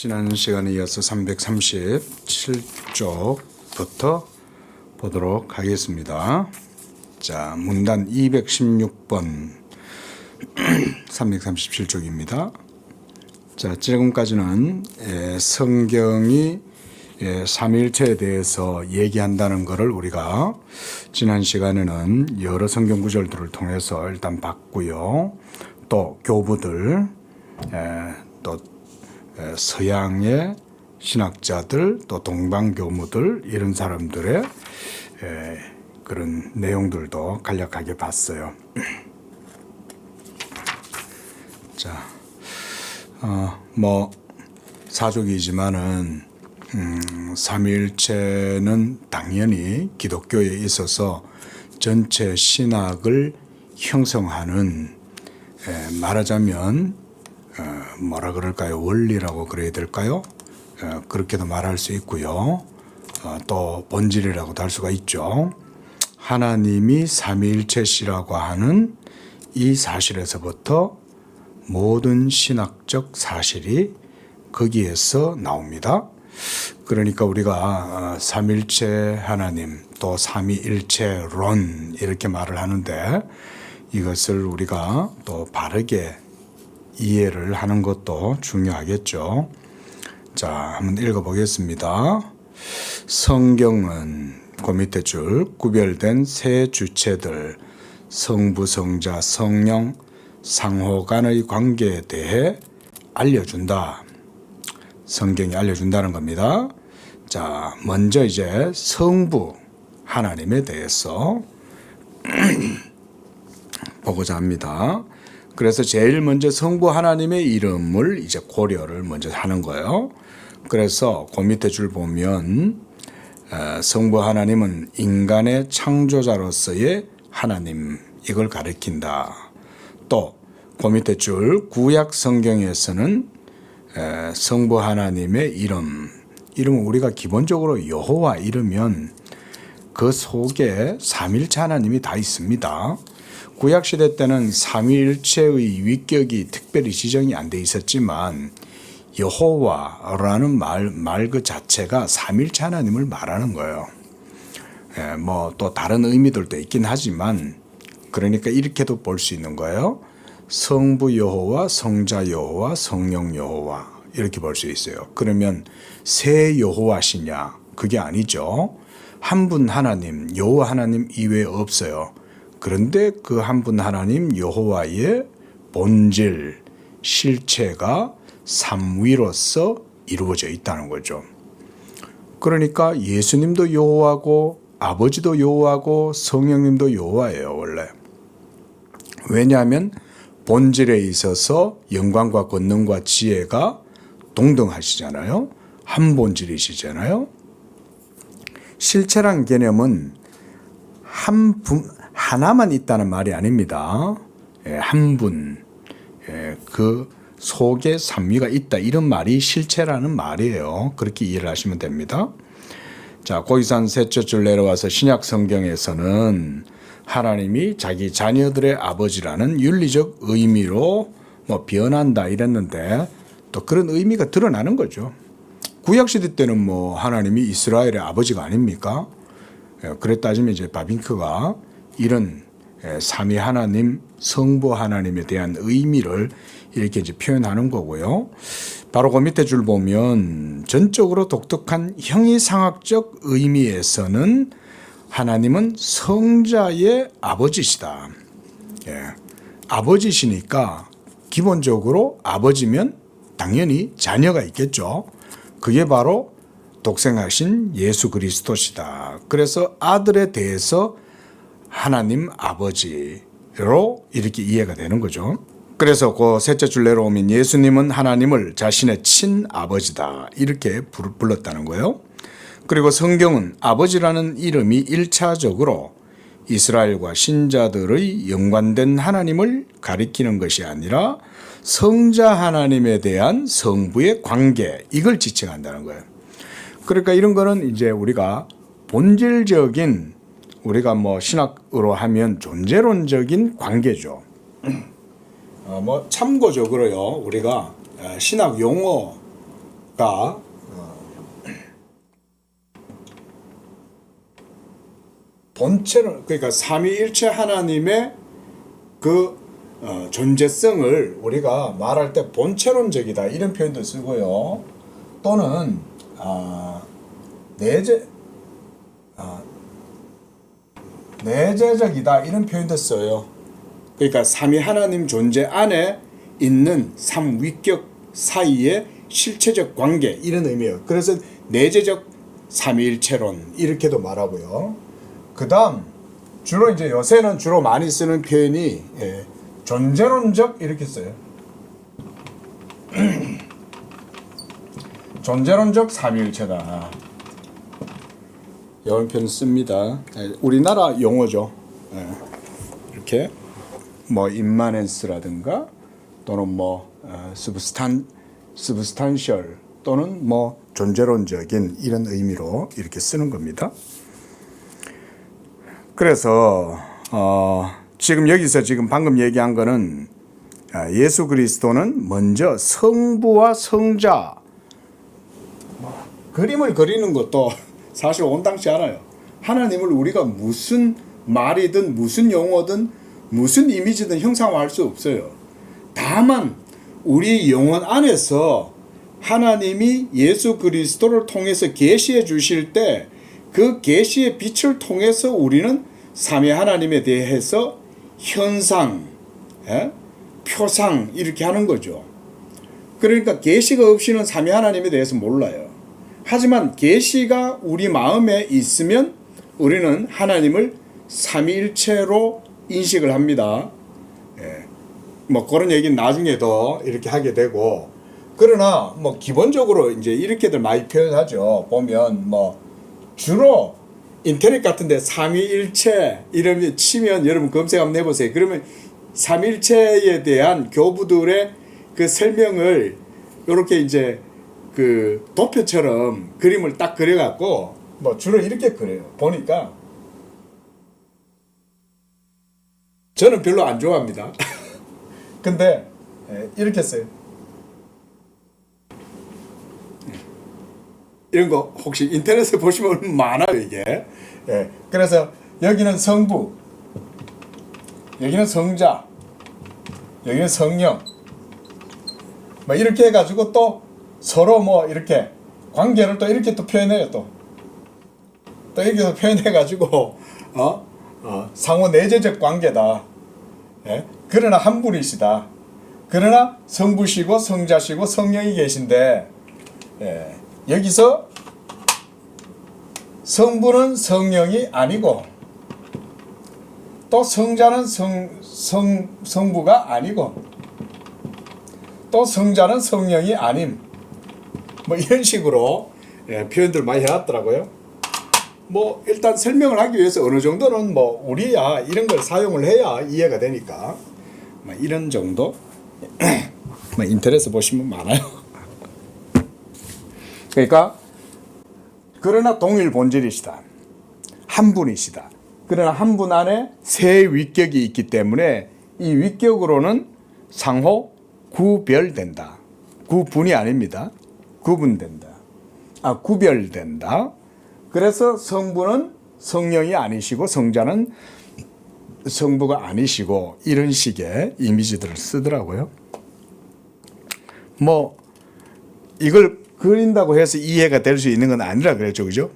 지난 시간에 이어서 337쪽부터 보도록 하겠습니다. 자, 문단 216번 337쪽입니다. 자, 지금까지는 성경이 삼위일체에 대해서 얘기한다는 것을 우리가 지난 시간에는 여러 성경 구절들을 통해서 일단 봤고요. 또 교부들, 또 서양의 신학자들, 또 동방교무들 이런 사람들의 그런 내용들도 간략하게 봤어요. 자, 사족이지만은 삼위일체는 당연히 기독교에 있어서 전체 신학을 형성하는, 말하자면 뭐라 그럴까요? 원리라고 그래야 될까요? 그렇게도 말할 수 있고요. 또 본질이라고도 할 수가 있죠. 하나님이 삼위일체시라고 하는 이 사실에서부터 모든 신학적 사실이 거기에서 나옵니다. 그러니까 우리가 삼위일체 하나님, 또 삼위일체론 이렇게 말을 하는데, 이것을 우리가 또 바르게 이해를 하는 것도 중요하겠죠. 자, 한번 읽어보겠습니다. 성경은 그 밑에 줄 구별된 세 주체들, 성부, 성자, 성령, 상호 간의 관계에 대해 알려준다. 성경이 알려준다는 겁니다. 자, 먼저 이제 성부 하나님에 대해서 보고자 합니다. 그래서 제일 먼저 성부 하나님의 이름을 이제 고려를 먼저 하는 거예요. 그래서 그 밑에 줄 보면 성부 하나님은 인간의 창조자로서의 하나님, 이걸 가리킨다. 또 그 밑에 줄 구약 성경에서는 성부 하나님의 이름은 우리가 기본적으로 여호와 이르면 그 속에 삼위일체 하나님이 다 있습니다. 구약시대 때는 삼위일체의 위격이 특별히 지정이 안 돼 있었지만 여호와라는 말 그 자체가 삼위일체 하나님을 말하는 거예요. 또 다른 의미들도 있긴 하지만, 그러니까 이렇게도 볼 수 있는 거예요. 성부 여호와, 성자 여호와, 성령 여호와 이렇게 볼 수 있어요. 그러면 세 여호와시냐? 그게 아니죠. 한 분 하나님, 여호와 하나님 이외에 없어요. 그런데 그 한 분 하나님 여호와의 본질, 실체가 삼위로서 이루어져 있다는 거죠. 그러니까 예수님도 여호와고 아버지도 여호와고 성령님도 여호와예요, 원래. 왜냐하면 본질에 있어서 영광과 권능과 지혜가 동등하시잖아요. 한 본질이시잖아요. 실체란 개념은 하나만 있다는 말이 아닙니다. 한 분, 그 속에 삼위가 있다, 이런 말이 실체라는 말이에요. 그렇게 이해를 하시면 됩니다. 자, 거기서 한 셋째 줄 내려와서 신약 성경에서는 하나님이 자기 자녀들의 아버지라는 윤리적 의미로 변한다 이랬는데, 또 그런 의미가 드러나는 거죠. 구약시대 때는 하나님이 이스라엘의 아버지가 아닙니까? 그래 따지면 이제 바빙크가 이런 삼위 하나님, 성부 하나님에 대한 의미를 이렇게 이제 표현하는 거고요. 바로 그 밑에 줄 보면 전적으로 독특한 형이상학적 의미에서는 하나님은 성자의 아버지시다. 아버지시니까 기본적으로 아버지면 당연히 자녀가 있겠죠. 그게 바로 독생하신 예수 그리스도시다. 그래서 아들에 대해서 하나님 아버지로 이렇게 이해가 되는 거죠. 그래서 그 셋째 줄 내려오면 예수님은 하나님을 자신의 친아버지다 이렇게 불렀다는 거예요. 그리고 성경은 아버지라는 이름이 1차적으로 이스라엘과 신자들의 연관된 하나님을 가리키는 것이 아니라 성자 하나님에 대한 성부의 관계, 이걸 지칭한다는 거예요. 그러니까 이런 거는 이제 우리가 본질적인, 우리가 신학으로 하면 존재론적인 관계죠. 참고적으로요, 우리가 신학 용어 본체는 그러니까 삼위일체 하나님의 그 존재성을 우리가 말할 때 본체론적이다 이런 표현도 쓰고요. 또는 내재적이다 이런 표현도 써요. 그러니까 삼위 하나님 존재 안에 있는 삼위격 사이의 실체적 관계 이런 의미예요. 그래서 내재적 삼위일체론 이렇게도 말하고요. 그다음 주로 이제 요새는 주로 많이 쓰는 표현이 존재론적 이렇게 써요. 존재론적 삼위일체다. 이런 표현 씁니다. 우리나라 용어죠. 이렇게 뭐 임마넨스라든가 또는 뭐 substantial 또는 뭐 존재론적인 이런 의미로 이렇게 쓰는 겁니다. 그래서 지금 여기서 지금 방금 얘기한 거는 예수 그리스도는 먼저 성부와 성자 그림을 그리는 것도 사실 온당치 않아요. 하나님을 우리가 무슨 말이든 무슨 용어든 무슨 이미지든 형상화할 수 없어요. 다만 우리 영혼 안에서 하나님이 예수 그리스도를 통해서 계시해 주실 때 그 계시의 빛을 통해서 우리는 삼위 하나님에 대해서 현상, 표상 이렇게 하는 거죠. 그러니까 계시가 없이는 삼위 하나님에 대해서 몰라요. 하지만 계시가 우리 마음에 있으면 우리는 하나님을 삼위일체로 인식을 합니다. 뭐 그런 얘기는 나중에도 이렇게 하게 되고, 그러나 뭐 기본적으로 이제 이렇게들 많이 표현하죠. 보면 뭐 주로 인터넷 같은데 삼위일체 이름이 치면 여러분 검색 한번 해보세요. 그러면 삼위일체에 대한 교부들의 그 설명을 이렇게 이제 그 도표처럼 그림을 딱 그려갖고 뭐 주로 이렇게 그려요. 보니까 저는 별로 안 좋아합니다. 근데 이렇게 써요. 이런 거 혹시 인터넷에 보시면 많아요 이게. 그래서 여기는 성부, 여기는 성자, 여기는 성령, 뭐 이렇게 해가지고 또 서로 뭐 이렇게 관계를 또 이렇게 또 표현해요. 또 이렇게 표현해가지고 상호 내재적 관계다. 그러나 한 분이시다. 그러나 성부시고 성자시고 성령이 계신데, 여기서 성부는 성령이 아니고 또 성자는 성부가 아니고 또 성자는 성령이 아님, 뭐 이런 식으로 표현들 많이 해놨더라고요. 뭐 일단 설명을 하기 위해서 어느 정도는 뭐 우리야 이런 걸 사용을 해야 이해가 되니까 뭐 이런 정도. 뭐 인터넷에 보시면 많아요. 그러니까 그러나 동일 본질이시다. 한 분이시다. 그러나 한 분 안에 세 위격이 있기 때문에 이 위격으로는 상호 구별된다. 구분이 아닙니다. 구분된다. 구별된다. 그래서 성부는 성령이 아니시고 성자는 성부가 아니시고 이런 식의 이미지들을 쓰더라고요. 뭐 이걸 그린다고 해서 이해가 될 수 있는 건 아니라 그랬죠. 그죠?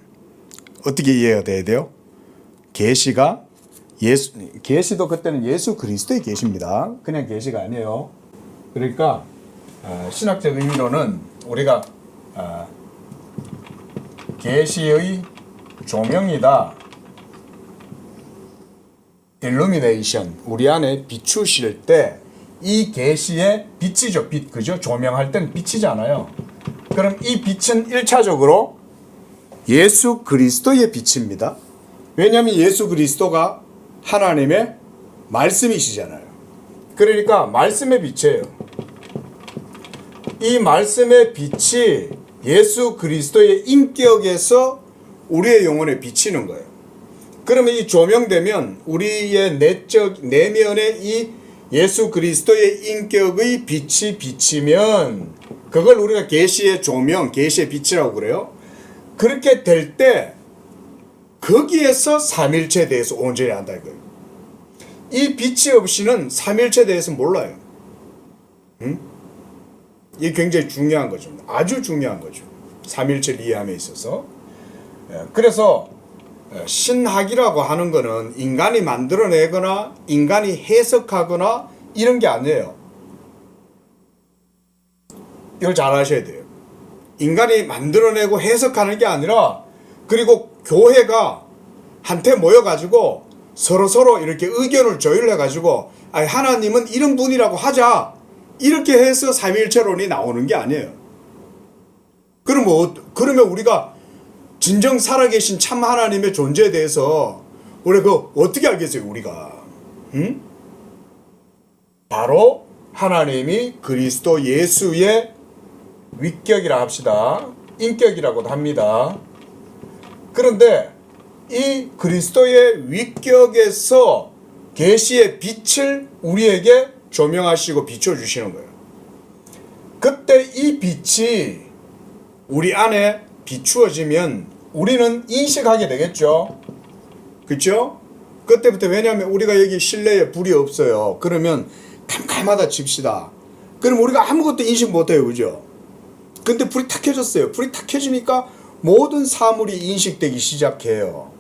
어떻게 이해가 돼야 돼요? 계시가 계시도 그때는 예수 그리스도의 계시입니다. 그냥 계시가 아니에요. 그러니까 신학적 의미로는 우리가 계시의 조명이다. 일루미네이션, 우리 안에 비추실 때 이 계시의 빛이죠. 빛, 그죠? 조명할 때는 빛이잖아요. 그럼 이 빛은 1차적으로 예수 그리스도의 빛입니다. 왜냐하면 예수 그리스도가 하나님의 말씀이시잖아요. 그러니까 말씀의 빛이에요. 이 말씀의 빛이 예수 그리스도의 인격에서 우리의 영혼에 비치는 거예요. 그러면 이 조명되면 우리의 내적 내면에 이 예수 그리스도의 인격의 빛이 비치면 그걸 우리가 계시의 조명, 계시의 빛이라고 그래요. 그렇게 될 때 거기에서 삼일체에 대해서 온전히 안다 이거예요. 이 빛이 없이는 삼일체에 대해서 몰라요. 이게 굉장히 중요한 거죠. 아주 중요한 거죠. 삼일체를 이해함에 있어서. 그래서 신학이라고 하는 거는 인간이 만들어내거나 인간이 해석하거나 이런 게 아니에요. 이걸 잘 아셔야 돼요. 인간이 만들어내고 해석하는 게 아니라, 그리고 교회가 한테 모여가지고 서로 이렇게 의견을 조율해가지고 하나님은 이런 분이라고 하자, 이렇게 해서 삼위일체론이 나오는 게 아니에요. 그러면 우리가 진정 살아계신 참 하나님의 존재에 대해서 우리가 어떻게 알겠어요, 우리가? 바로 하나님이 그리스도 예수의 위격이라 합시다. 인격이라고도 합니다. 그런데 이 그리스도의 위격에서 계시의 빛을 우리에게 조명하시고 비춰주시는 거예요. 그때 이 빛이 우리 안에 비추어지면 우리는 인식하게 되겠죠. 그렇죠? 그때부터, 왜냐하면 우리가 여기 실내에 불이 없어요. 그러면 캄캄하다 칩시다. 그럼 우리가 아무것도 인식 못해요. 그죠? 근데 불이 탁 켜졌어요. 불이 탁 켜지니까 모든 사물이 인식되기 시작해요.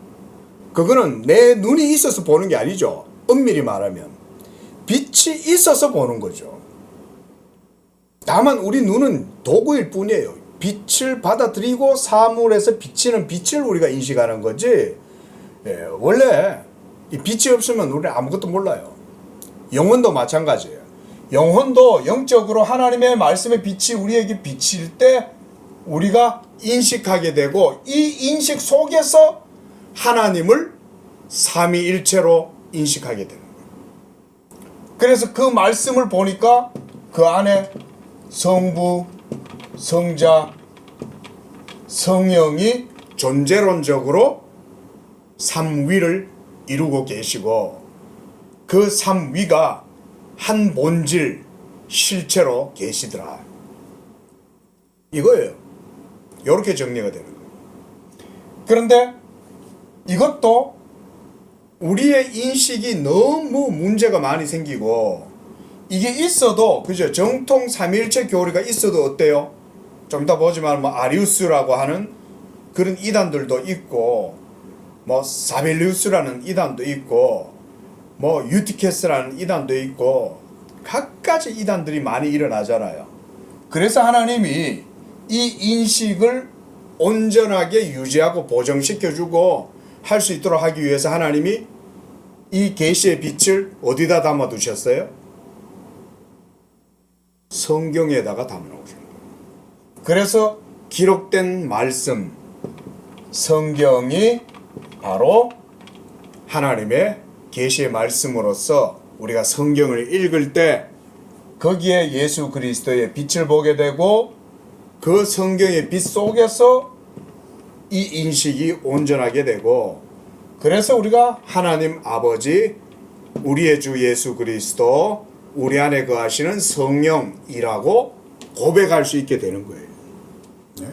그거는 내 눈이 있어서 보는 게 아니죠. 엄밀히 말하면 빛이 있어서 보는 거죠. 다만 우리 눈은 도구일 뿐이에요. 빛을 받아들이고 사물에서 비치는 빛을 우리가 인식하는 거지, 원래 이 빛이 없으면 우리는 아무것도 몰라요. 영혼도 마찬가지예요. 영혼도 영적으로 하나님의 말씀의 빛이 우리에게 비칠 때 우리가 인식하게 되고, 이 인식 속에서 하나님을 삼위일체로 인식하게 되는 거예요. 그래서 그 말씀을 보니까 그 안에 성부, 성자, 성령이 존재론적으로 삼위를 이루고 계시고, 그 삼위가 한 본질, 실체로 계시더라. 이거예요. 이렇게 정리가 되는 거예요. 그런데 이것도 우리의 인식이 너무 문제가 많이 생기고, 이게 있어도, 그죠? 정통 삼위일체 교리가 있어도 어때요? 좀 이따 보지만 뭐 아리우스라고 하는 그런 이단들도 있고, 뭐 사벨리우스라는 이단도 있고, 뭐 유티케스라는 이단도 있고, 각가지 이단들이 많이 일어나잖아요. 그래서 하나님이 이 인식을 온전하게 유지하고 보정시켜주고 할 수 있도록 하기 위해서 하나님이 이 계시의 빛을 어디다 담아 두셨어요? 성경에다가 담아 놓으신 거예요. 그래서 기록된 말씀, 성경이 바로 하나님의 계시의 말씀으로서 우리가 성경을 읽을 때 거기에 예수 그리스도의 빛을 보게 되고, 그 성경의 빛 속에서 이 인식이 온전하게 되고, 그래서 우리가 하나님 아버지, 우리의 주 예수 그리스도, 우리 안에 거하시는 성령이라고 고백할 수 있게 되는 거예요. 네?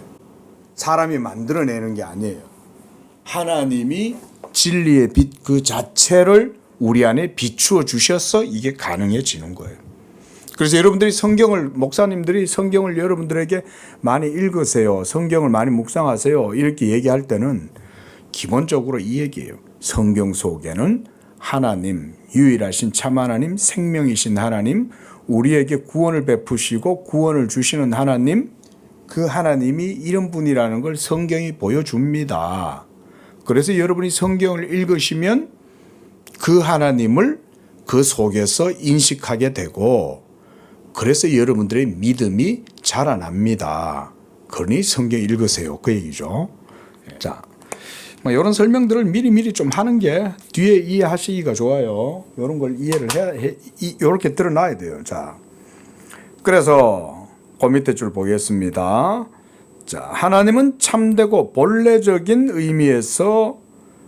사람이 만들어내는 게 아니에요. 하나님이 진리의 빛 그 자체를 우리 안에 비추어 주셔서 이게 가능해지는 거예요. 그래서 여러분들이 목사님들이 성경을 여러분들에게 많이 읽으세요, 성경을 많이 묵상하세요, 이렇게 얘기할 때는 기본적으로 이 얘기예요. 성경 속에는 하나님, 유일하신 참 하나님, 생명이신 하나님, 우리에게 구원을 베푸시고 구원을 주시는 하나님, 그 하나님이 이런 분이라는 걸 성경이 보여줍니다. 그래서 여러분이 성경을 읽으시면 그 하나님을 그 속에서 인식하게 되고, 그래서 여러분들의 믿음이 자라납니다. 그러니 성경 읽으세요, 그 얘기죠. 자, 이런 설명들을 미리 좀 하는 게 뒤에 이해하시기가 좋아요. 이런 걸 이해를 이렇게 드러나야 돼요. 자, 그래서 그 밑에 줄 보겠습니다. 자, 하나님은 참되고 본래적인 의미에서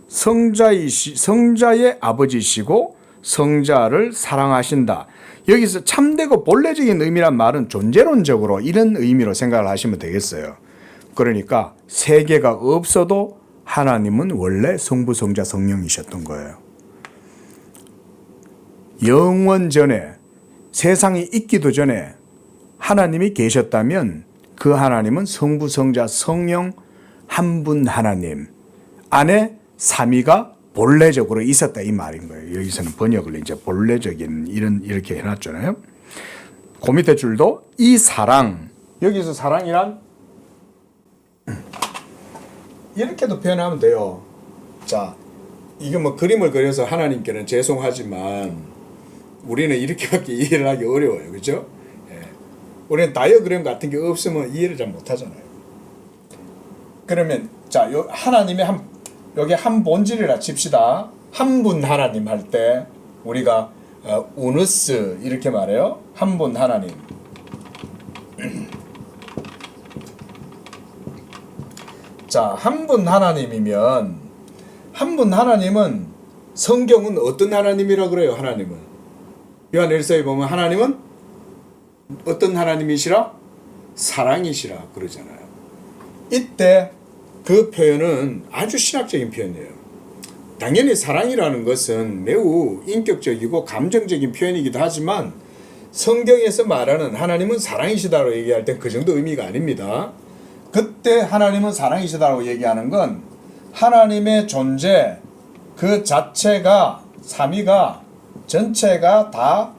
성자의 아버지시고 성자를 사랑하신다. 여기서 참되고 본래적인 의미란 말은 존재론적으로 이런 의미로 생각을 하시면 되겠어요. 그러니까 세계가 없어도 하나님은 원래 성부, 성자, 성령이셨던 거예요. 영원 전에, 세상이 있기도 전에 하나님이 계셨다면 그 하나님은 성부, 성자, 성령 한 분 하나님 안에 삼위가 본래적으로 있었다 이 말인 거예요. 여기서는 번역을 이제 본래적인 이렇게 해놨잖아요. 그 밑에 줄도 이 사랑, 여기서 사랑이란 이렇게도 표현하면 돼요. 자, 이게 뭐 그림을 그려서 하나님께는 죄송하지만 우리는 이렇게밖에 이해를 하기 어려워요. 그죠? 예. 우리는 다이어그램 같은 게 없으면 이해를 잘 못하잖아요. 그러면 자, 하나님의 여기 한 본질이라 칩시다. 한 분 하나님 할 때 우리가 우누스 이렇게 말해요. 한 분 하나님. 자, 한 분 하나님이면 한 분 하나님은 성경은 어떤 하나님이라 그래요? 하나님은 요한일서에 보면 하나님은 어떤 하나님이시라? 사랑이시라 그러잖아요. 이때 그 표현은 아주 신학적인 표현이에요. 당연히 사랑이라는 것은 매우 인격적이고 감정적인 표현이기도 하지만 성경에서 말하는 하나님은 사랑이시다고 얘기할 땐 그 정도 의미가 아닙니다. 그때 하나님은 사랑이시다고 얘기하는 건 하나님의 존재 그 자체가 삼위가 전체가 다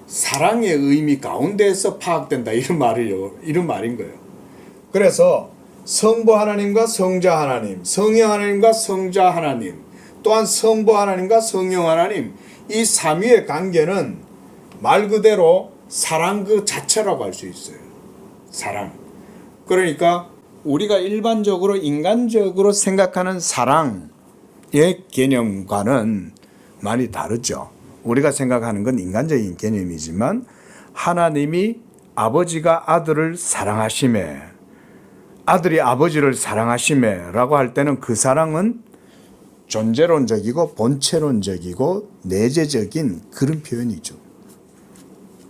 사랑의 의미 가운데에서 파악된다 이런 말인 거예요. 그래서 성부 하나님과 성자 하나님, 성령 하나님과 성자 하나님, 또한 성부 하나님과 성령 하나님 이 삼위의 관계는 말 그대로 사랑 그 자체라고 할 수 있어요. 사랑. 그러니까 우리가 일반적으로 인간적으로 생각하는 사랑의 개념과는 많이 다르죠. 우리가 생각하는 건 인간적인 개념이지만 하나님이 아버지가 아들을 사랑하심에 아들이 아버지를 사랑하심에라고 할 때는 그 사랑은 존재론적이고 본체론적이고 내재적인 그런 표현이죠.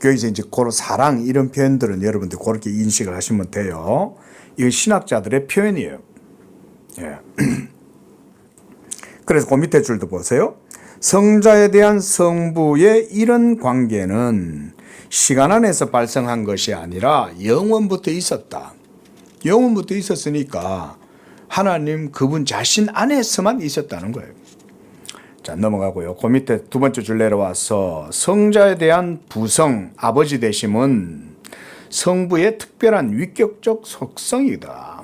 여기서 이제 고로 사랑 이런 표현들은 여러분들 그렇게 인식을 하시면 돼요. 이건 신학자들의 표현이에요. 예. 그래서 그 밑에 줄도 보세요. 성자에 대한 성부의 이런 관계는 시간 안에서 발생한 것이 아니라 영원부터 있었다. 영원부터 있었으니까 하나님 그분 자신 안에서만 있었다는 거예요. 자, 넘어가고요. 그 밑에 두 번째 줄 내려와서 성자에 대한 부성, 아버지 되심은 성부의 특별한 위격적 속성이다.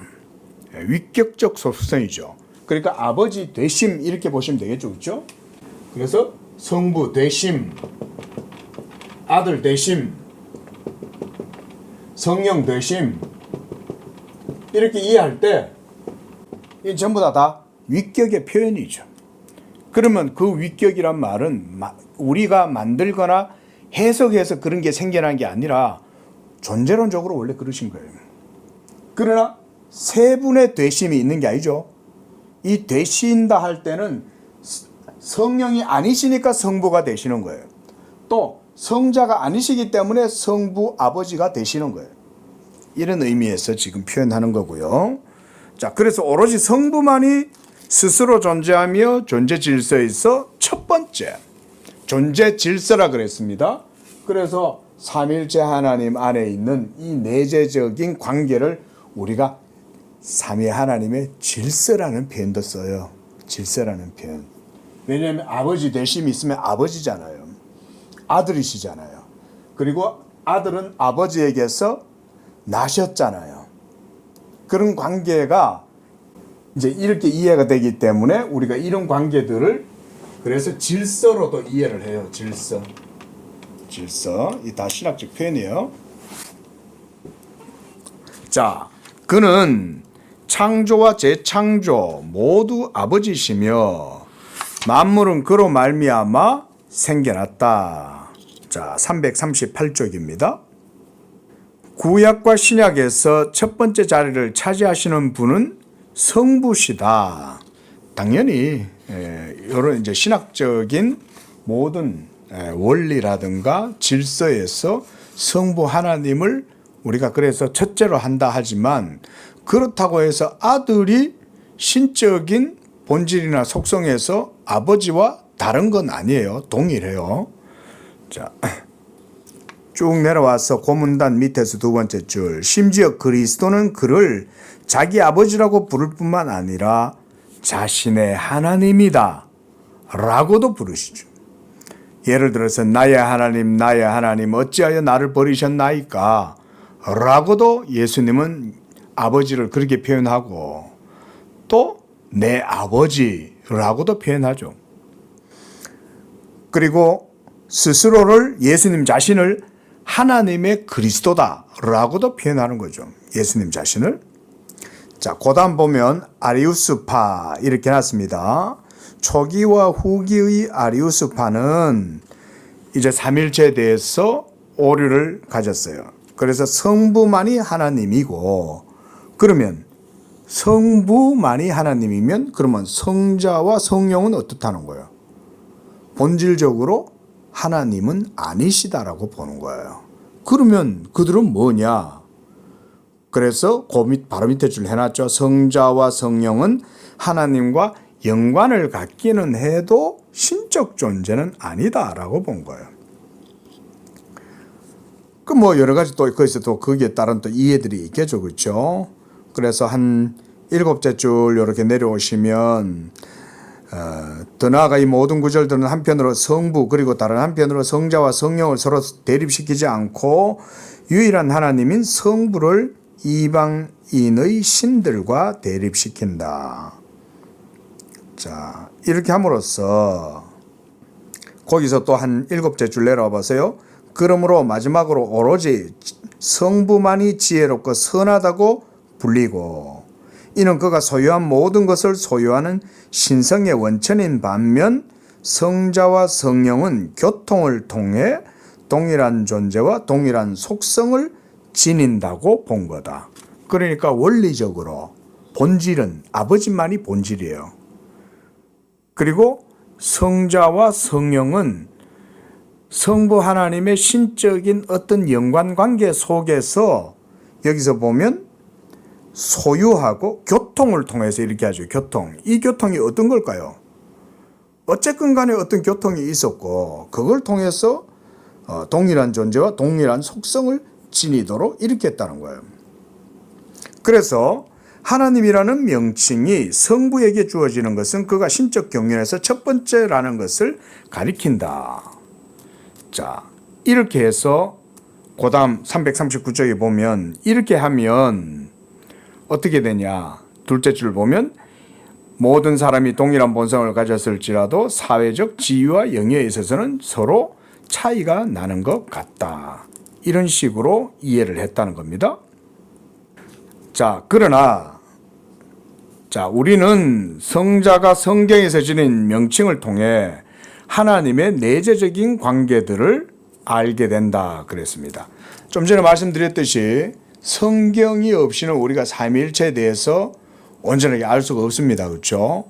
위격적 속성이죠. 그러니까 아버지 되심 이렇게 보시면 되겠죠. 그렇죠? 그래서 성부 되심, 아들 되심, 성령 되심 이렇게 이해할 때 이 전부 다 위격의 표현이죠. 그러면 그 위격이란 말은 우리가 만들거나 해석해서 그런 게 생겨난 게 아니라 존재론적으로 원래 그러신 거예요. 그러나 세 분의 되심이 있는 게 아니죠. 이 되신다 할 때는 성령이 아니시니까 성부가 되시는 거예요. 또 성자가 아니시기 때문에 성부 아버지가 되시는 거예요. 이런 의미에서 지금 표현하는 거고요. 자, 그래서 오로지 성부만이 스스로 존재하며 존재 질서에 있어 첫 번째 존재 질서라 그랬습니다. 그래서 삼일째 하나님 안에 있는 이 내재적인 관계를 우리가 삼위 하나님의 질서라는 표현도 써요. 질서라는 표현. 왜냐하면 아버지 되심이 있으면 아버지잖아요. 아들이시잖아요. 그리고 아들은 아버지에게서 나셨잖아요. 그런 관계가 이제 이렇게 이해가 되기 때문에 우리가 이런 관계들을 그래서 질서로도 이해를 해요. 질서. 이 다 신학적 표현이에요. 자, 그는 창조와 재창조 모두 아버지시며 만물은 그로 말미암아 생겨났다. 자, 338쪽입니다. 구약과 신약에서 첫 번째 자리를 차지하시는 분은 성부시다. 당연히 이런 이제 신학적인 모든 원리라든가 질서에서 성부 하나님을 우리가 그래서 첫째로 한다 하지만 그렇다고 해서 아들이 신적인 본질이나 속성에서 아버지와 다른 건 아니에요. 동일해요. 자, 쭉 내려와서 고문단 밑에서 두 번째 줄. 심지어 그리스도는 그를 자기 아버지라고 부를 뿐만 아니라 자신의 하나님이다 라고도 부르시죠. 예를 들어서 나의 하나님 어찌하여 나를 버리셨나이까 라고도 예수님은 아버지를 그렇게 표현하고 또 내 아버지라고도 표현하죠. 그리고 스스로를 예수님 자신을 하나님의 그리스도다라고도 표현하는 거죠. 예수님 자신을. 자, 그다음 보면 아리우스파 이렇게 해놨습니다. 초기와 후기의 아리우스파는 이제 삼일체에 대해서 오류를 가졌어요. 그래서 성부만이 하나님이고 그러면 성부만이 하나님이면 그러면 성자와 성령은 어떻다는 거예요? 본질적으로 하나님은 아니시다라고 보는 거예요. 그러면 그들은 뭐냐? 그래서 바로 밑에 줄 해놨죠. 성자와 성령은 하나님과 연관을 갖기는 해도 신적 존재는 아니다라고 본 거예요. 그 뭐 여러 가지 또 거기서 또 거기에 따른 또 이해들이 있겠죠, 그렇죠? 그래서 한 7째 줄 이렇게 내려오시면 더 나아가 이 모든 구절들은 한편으로 성부 그리고 다른 한편으로 성자와 성령을 서로 대립시키지 않고 유일한 하나님인 성부를 이방인의 신들과 대립시킨다. 자, 이렇게 함으로써 거기서 또 한 7째 줄 내려와 보세요. 그러므로 마지막으로 오로지 성부만이 지혜롭고 선하다고 불리고 이는 그가 소유한 모든 것을 소유하는 신성의 원천인 반면 성자와 성령은 교통을 통해 동일한 존재와 동일한 속성을 지닌다고 본 거다. 그러니까 원리적으로 본질은 아버지만이 본질이에요. 그리고 성자와 성령은 성부 하나님의 신적인 어떤 연관관계 속에서 여기서 보면 소유하고 교통을 통해서 이렇게 하죠. 교통. 이 교통이 어떤 걸까요? 어쨌건 간에 어떤 교통이 있었고 그걸 통해서 동일한 존재와 동일한 속성을 지니도록 이렇게 했다는 거예요. 그래서 하나님이라는 명칭이 성부에게 주어지는 것은 그가 신적 경륜에서 첫 번째라는 것을 가리킨다. 자, 이렇게 해서 그 다음 339쪽에 보면 이렇게 하면 어떻게 되냐. 둘째 줄 보면 모든 사람이 동일한 본성을 가졌을지라도 사회적 지위와 영예에 있어서는 서로 차이가 나는 것 같다. 이런 식으로 이해를 했다는 겁니다. 자, 그러나 우리는 성자가 성경에서 지닌 명칭을 통해 하나님의 내재적인 관계들을 알게 된다 그랬습니다. 좀 전에 말씀드렸듯이 성경이 없이는 우리가 삼위일체에 대해서 온전하게 알 수가 없습니다. 그렇죠?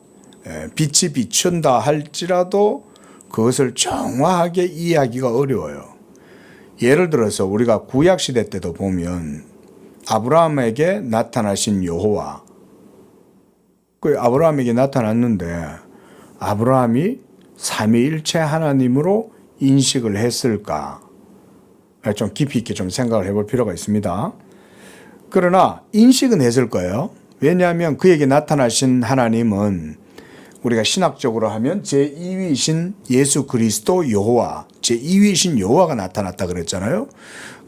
빛이 비춘다 할지라도 그것을 정확하게 이해하기가 어려워요. 예를 들어서 우리가 구약시대 때도 보면 아브라함에게 나타나신 여호와, 그 아브라함에게 나타났는데 아브라함이 삼위일체 하나님으로 인식을 했을까? 좀 깊이 있게 좀 생각을 해볼 필요가 있습니다. 그러나 인식은 했을 거예요. 왜냐하면 그에게 나타나신 하나님은 우리가 신학적으로 하면 제2위이신 예수 그리스도 여호와, 제2위이신 여호와가 나타났다 그랬잖아요.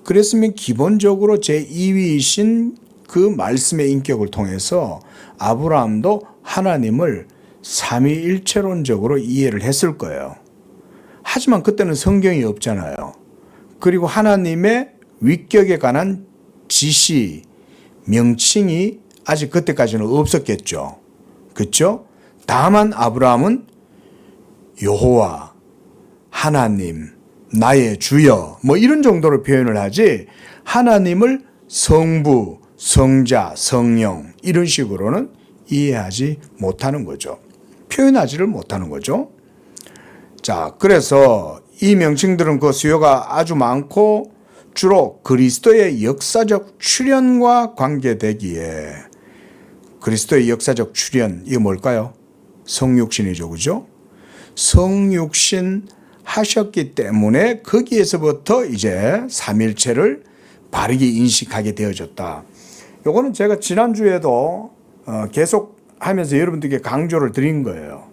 그랬으면 기본적으로 제2위이신 그 말씀의 인격을 통해서 아브라함도 하나님을 삼위일체론적으로 이해를 했을 거예요. 하지만 그때는 성경이 없잖아요. 그리고 하나님의 위격에 관한 지시, 명칭이 아직 그때까지는 없었겠죠. 그렇죠? 다만 아브라함은 여호와, 하나님, 나의 주여 뭐 이런 정도로 표현을 하지 하나님을 성부, 성자, 성령 이런 식으로는 이해하지 못하는 거죠. 표현하지를 못하는 거죠. 자, 그래서 이 명칭들은 그 수요가 아주 많고 주로 그리스도의 역사적 출현과 관계되기에 그리스도의 역사적 출현, 이게 뭘까요? 성육신이죠. 그죠? 성육신 하셨기 때문에 거기에서부터 이제 삼일체를 바르게 인식하게 되어졌다. 요거는 제가 지난주에도 계속 하면서 여러분들께 강조를 드린 거예요.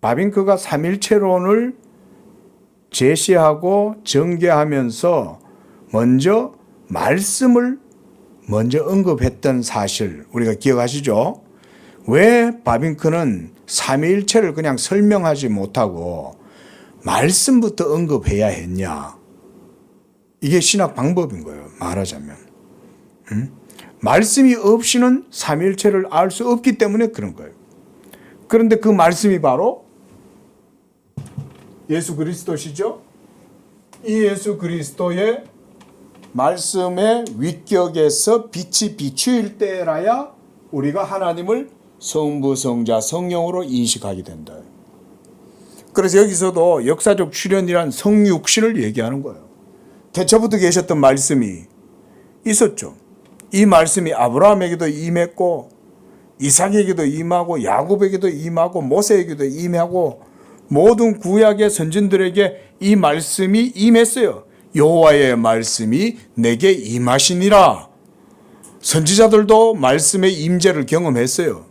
바빙크가 삼일체론을 제시하고 전개하면서 먼저 말씀을 먼저 언급했던 사실 우리가 기억하시죠? 왜 바빙크는 삼위일체를 그냥 설명하지 못하고 말씀부터 언급해야 했냐? 이게 신학 방법인 거예요. 말하자면. 말씀이 없이는 삼위일체를 알 수 없기 때문에 그런 거예요. 그런데 그 말씀이 바로 예수 그리스도시죠. 이 예수 그리스도의 말씀의 위격에서 빛이 비추일 때라야 우리가 하나님을 성부, 성자, 성령으로 인식하게 된다. 그래서 여기서도 역사적 출현이란 성육신을 얘기하는 거예요. 태초부터 계셨던 말씀이 있었죠. 이 말씀이 아브라함에게도 임했고 이삭에게도 임하고 야곱에게도 임하고 모세에게도 임하고 모든 구약의 선진들에게 이 말씀이 임했어요. 여호와의 말씀이 내게 임하시니라. 선지자들도 말씀의 임재를 경험했어요.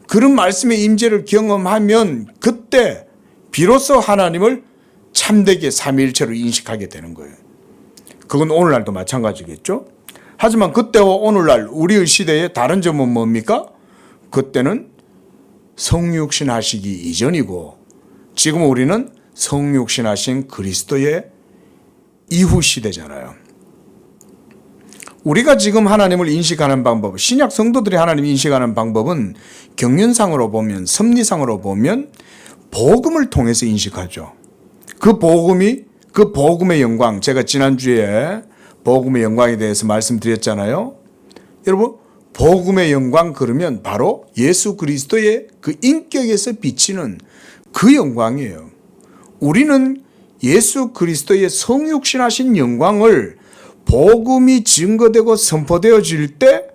그런 말씀의 임재를 경험하면 그때 비로소 하나님을 참되게 삼위일체로 인식하게 되는 거예요. 그건 오늘날도 마찬가지겠죠. 하지만 그때와 오늘날 우리의 시대의 다른 점은 뭡니까? 그때는 성육신 하시기 이전이고 지금 우리는 성육신 하신 그리스도의 이후 시대잖아요. 우리가 지금 하나님을 인식하는 방법, 신약 성도들이 하나님을 인식하는 방법은 경륜상으로 보면, 섭리상으로 보면 복음을 통해서 인식하죠. 그 복음의 영광, 제가 지난주에 복음의 영광에 대해서 말씀드렸잖아요. 여러분, 복음의 영광 그러면 바로 예수 그리스도의 그 인격에서 비치는 그 영광이에요. 우리는 예수 그리스도의 성육신하신 영광을 복음이 증거되고 선포되어질 때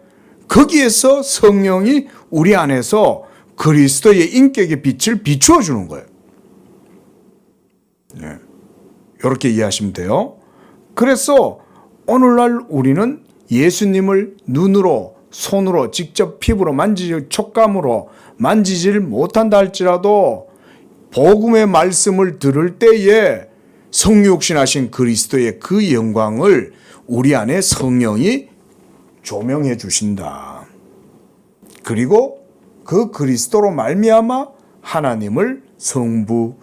거기에서 성령이 우리 안에서 그리스도의 인격의 빛을 비추어 주는 거예요. 네. 이렇게 이해하시면 돼요. 그래서 오늘날 우리는 예수님을 눈으로 손으로 직접 피부로 만지지 촉감으로 만지질 못한다 할지라도 복음의 말씀을 들을 때에 성육신하신 그리스도의 그 영광을 우리 안에 성령이 조명해 주신다. 그리고 그 그리스도로 말미암아 하나님을 성부,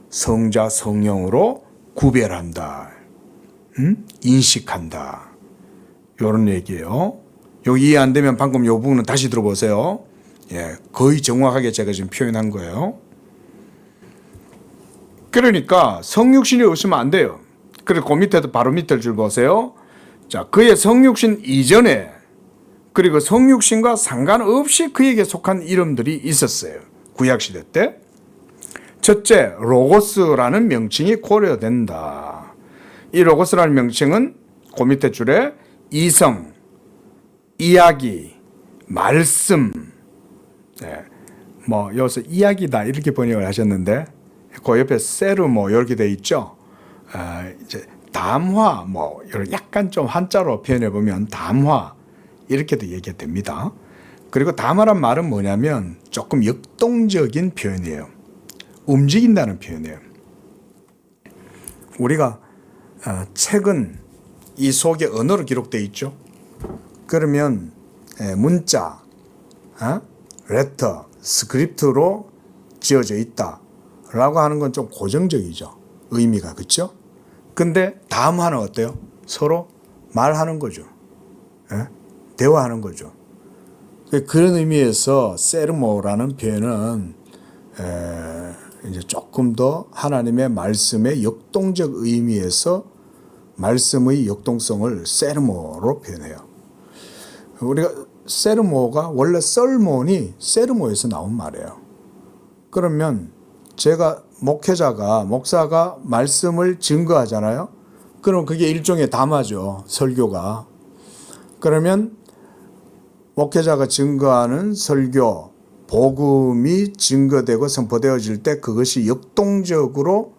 성자, 성령으로 구별한다. 인식한다. 이런 얘기예요. 여기 이해 안 되면 방금 이 부분은 다시 들어보세요. 예, 거의 정확하게 제가 지금 표현한 거예요. 그러니까 성육신이 없으면 안 돼요. 그리고 그 밑에도 바로 밑에 줄 보세요. 자, 그의 성육신 이전에 그리고 성육신과 상관없이 그에게 속한 이름들이 있었어요. 구약시대 때. 첫째, 로고스라는 명칭이 고려된다. 이 로고스라는 명칭은 그 밑에 줄에 이성, 이야기, 말씀, 네. 뭐 여기서 이야기다 이렇게 번역을 하셨는데 그 옆에 세르모 이렇게 돼 있죠. 이제 담화 뭐 약간 좀 한자로 표현해 보면 담화 이렇게도 얘기가 됩니다. 그리고 담화란 말은 뭐냐면 조금 역동적인 표현이에요. 움직인다는 표현이에요. 우리가 책은 이 속에 언어로 기록되어 있죠. 그러면 문자, 레터, 스크립트로 지어져 있다라고 하는 건 좀 고정적이죠. 의미가 그렇죠? 근데 담화는 어때요? 서로 말하는 거죠. 대화하는 거죠. 그런 의미에서 세르모라는 표현은 이제 조금 더 하나님의 말씀의 역동적 의미에서 말씀의 역동성을 세르모로 표현해요. 우리가 세르모가 원래 썰몬이 세르모에서 나온 말이에요. 그러면 제가 목사가 말씀을 증거하잖아요. 그럼 그게 일종의 담화죠. 설교가. 그러면 목회자가 증거하는 설교, 복음이 증거되고 선포되어질 때 그것이 역동적으로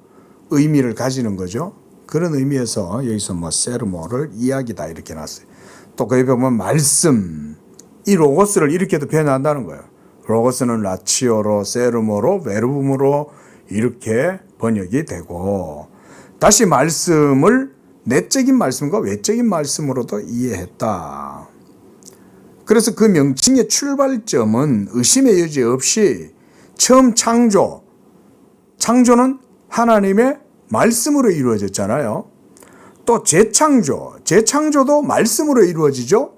의미를 가지는 거죠. 그런 의미에서 여기서 세르모를 이야기다 이렇게 놨어요. 또 거기 보면 말씀, 이 로고스를 이렇게도 표현한다는 거예요. 로고스는 라치오로, 세르모로, 베르붐으로 이렇게 번역이 되고, 다시 말씀을 내적인 말씀과 외적인 말씀으로도 이해했다. 그래서 그 명칭의 출발점은 의심의 여지 없이 처음 창조는 하나님의 말씀으로 이루어졌잖아요. 또 재창조도 말씀으로 이루어지죠.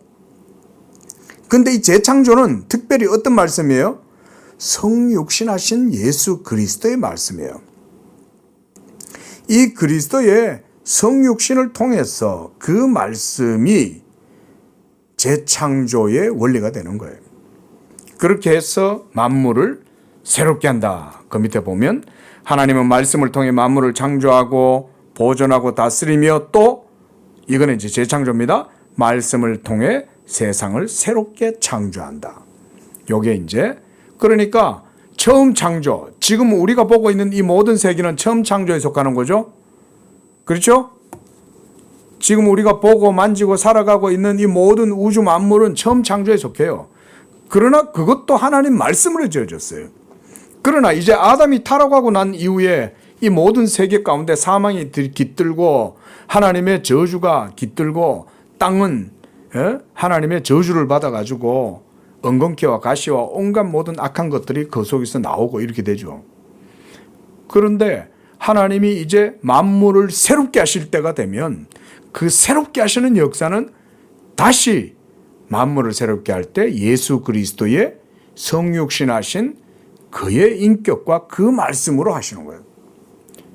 근데 이 재창조는 특별히 어떤 말씀이에요? 성육신하신 예수 그리스도의 말씀이에요. 이 그리스도의 성육신을 통해서 그 말씀이 재창조의 원리가 되는 거예요. 그렇게 해서 만물을 새롭게 한다. 그 밑에 보면 하나님은 말씀을 통해 만물을 창조하고 보존하고 다스리며 또 이거는 이제 재창조입니다. 말씀을 통해 세상을 새롭게 창조한다. 요게 이제 그러니까 처음 창조, 지금 우리가 보고 있는 이 모든 세계는 처음 창조에 속하는 거죠. 그렇죠? 지금 우리가 보고 만지고 살아가고 있는 이 모든 우주 만물은 처음 창조에 속해요. 그러나 그것도 하나님 말씀으로 지어졌어요. 그러나 이제 아담이 타락하고 난 이후에 이 모든 세계 가운데 사망이 깃들고 하나님의 저주가 깃들고 땅은 하나님의 저주를 받아가지고 엉겅퀴와 가시와 온갖 모든 악한 것들이 그 속에서 나오고 이렇게 되죠. 그런데 하나님이 이제 만물을 새롭게 하실 때가 되면 그 새롭게 하시는 역사는 다시 만물을 새롭게 할 때 예수 그리스도의 성육신하신 그의 인격과 그 말씀으로 하시는 거예요.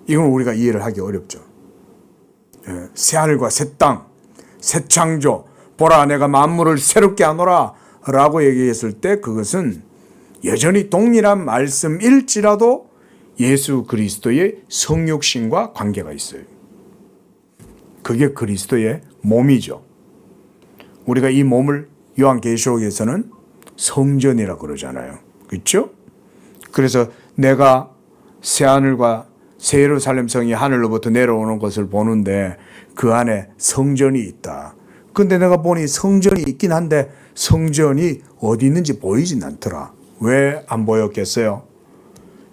이건 우리가 이해를 하기 어렵죠. 새하늘과 새 땅, 새 창조, 보라 내가 만물을 새롭게 하노라 라고 얘기했을 때 그것은 여전히 동일한 말씀일지라도 예수 그리스도의 성육신과 관계가 있어요. 그게 그리스도의 몸이죠. 우리가 이 몸을 요한계시록에서는 성전이라고 그러잖아요. 그렇죠? 그래서 내가 새하늘과 새 예루살렘 성이 하늘로부터 내려오는 것을 보는데 그 안에 성전이 있다. 근데 내가 보니 성전이 있긴 한데 성전이 어디 있는지 보이진 않더라. 왜 안 보였겠어요?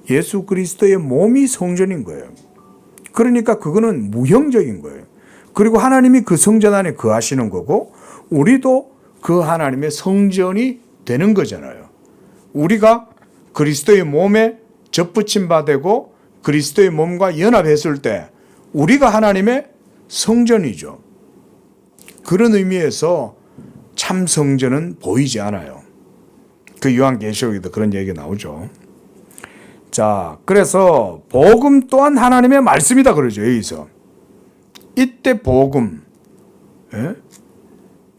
예수 그리스도의 몸이 성전인 거예요. 그러니까 그거는 무형적인 거예요. 그리고 하나님이 그 성전 안에 거하시는 거고 우리도 그 하나님의 성전이 되는 거잖아요. 우리가 그리스도의 몸에 접붙임 바되고 그리스도의 몸과 연합했을 때 우리가 하나님의 성전이죠. 그런 의미에서 참 성전은 보이지 않아요. 그 요한계시록에도 그런 얘기가 나오죠. 자, 그래서 복음 또한 하나님의 말씀이다 그러죠. 여기서. 이때 복음.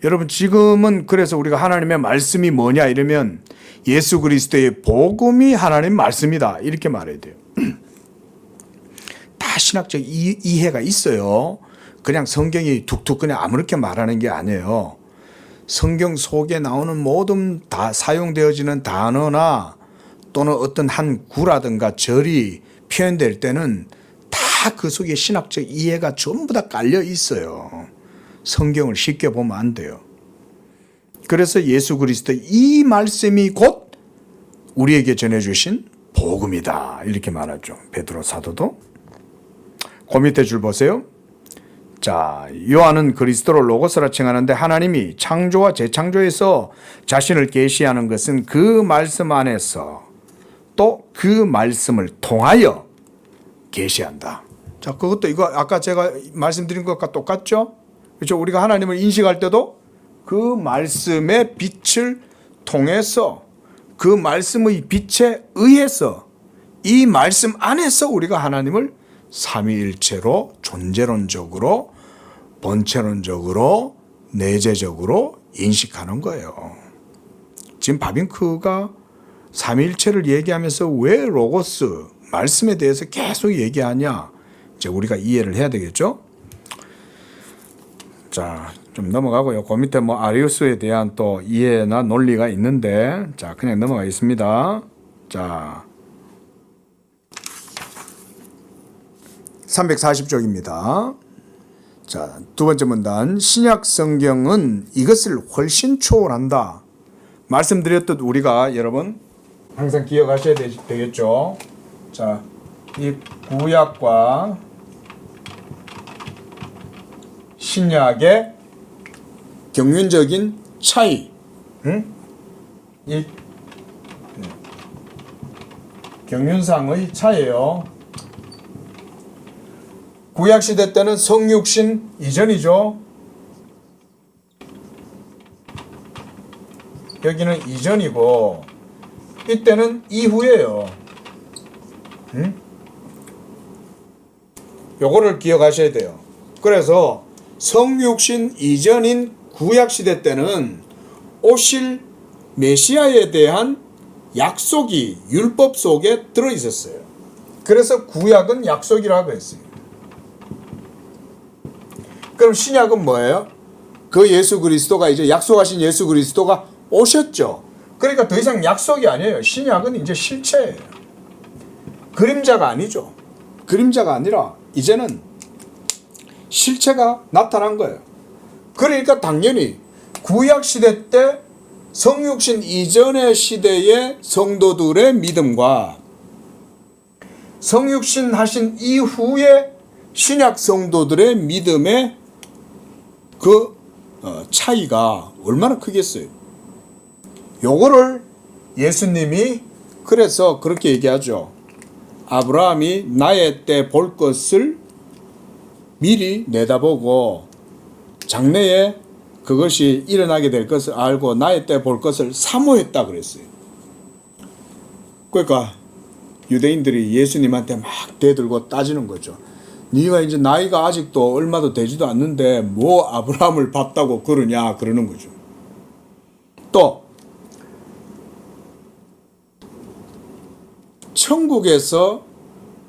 여러분 지금은 그래서 우리가 하나님의 말씀이 뭐냐 이러면 예수 그리스도의 복음이 하나님의 말씀이다 이렇게 말해야 돼요. 다 신학적 이해가 있어요. 그냥 성경이 툭툭 그냥 아무렇게 말하는 게 아니에요. 성경 속에 나오는 모든 다 사용되어지는 단어나 또는 어떤 한 구라든가 절이 표현될 때는 다 그 속에 신학적 이해가 전부 다 깔려 있어요. 성경을 쉽게 보면 안 돼요. 그래서 예수 그리스도 이 말씀이 곧 우리에게 전해주신 복음이다 이렇게 말하죠. 베드로 사도도. 그 밑에 줄 보세요. 자, 요한은 그리스도를 로고스라 칭하는데 하나님이 창조와 재창조에서 자신을 계시하는 것은 그 말씀 안에서 또 그 말씀을 통하여 계시한다. 자, 그것도 이거 아까 제가 말씀드린 것과 똑같죠? 그렇죠? 우리가 하나님을 인식할 때도 그 말씀의 빛을 통해서 그 말씀의 빛에 의해서 이 말씀 안에서 우리가 하나님을 삼위일체로 존재론적으로 본체론적으로 내재적으로 인식하는 거예요. 지금 바빙크가 삼위일체를 얘기하면서 왜 로고스 말씀에 대해서 계속 얘기하냐? 이제 우리가 이해를 해야 되겠죠? 자, 좀 넘어가고요. 그 밑에 뭐 아리우스에 대한 또 이해나 논리가 있는데, 자, 그냥 넘어가겠습니다. 자, 340쪽입니다. 자, 두 번째 문단. 신약 성경은 이것을 훨씬 초월한다. 말씀드렸듯 우리가 여러분 항상 기억하셔야 되겠죠. 자, 이 구약과 신약의 경륜적인 차이, 이 경륜상의 차이예요. 구약 시대 때는 성육신 이전이죠. 여기는 이전이고 이때는 이후예요. 요거를 기억하셔야 돼요. 그래서 성육신 이전인 구약 시대 때는 오실 메시아에 대한 약속이 율법 속에 들어 있었어요. 그래서 구약은 약속이라고 했어요. 그럼 신약은 뭐예요? 그 예수 그리스도가 이제 약속하신 예수 그리스도가 오셨죠. 그러니까 더 이상 약속이 아니에요. 신약은 이제 실체예요. 그림자가 아니죠. 그림자가 아니라 이제는 실체가 나타난 거예요. 그러니까 당연히 구약 시대 때 성육신 이전의 시대의 성도들의 믿음과 성육신 하신 이후의 신약 성도들의 믿음의 그 차이가 얼마나 크겠어요. 요거를 예수님이 그래서 그렇게 얘기하죠. 아브라함이 나의 때 볼 것을 미리 내다보고 장래에 그것이 일어나게 될 것을 알고 나의 때 볼 것을 사모했다 그랬어요. 그러니까 유대인들이 예수님한테 막 대들고 따지는 거죠. 네가 이제 나이가 아직도 얼마도 되지도 않는데 뭐 아브라함을 봤다고 그러냐 그러는 거죠. 또 천국에서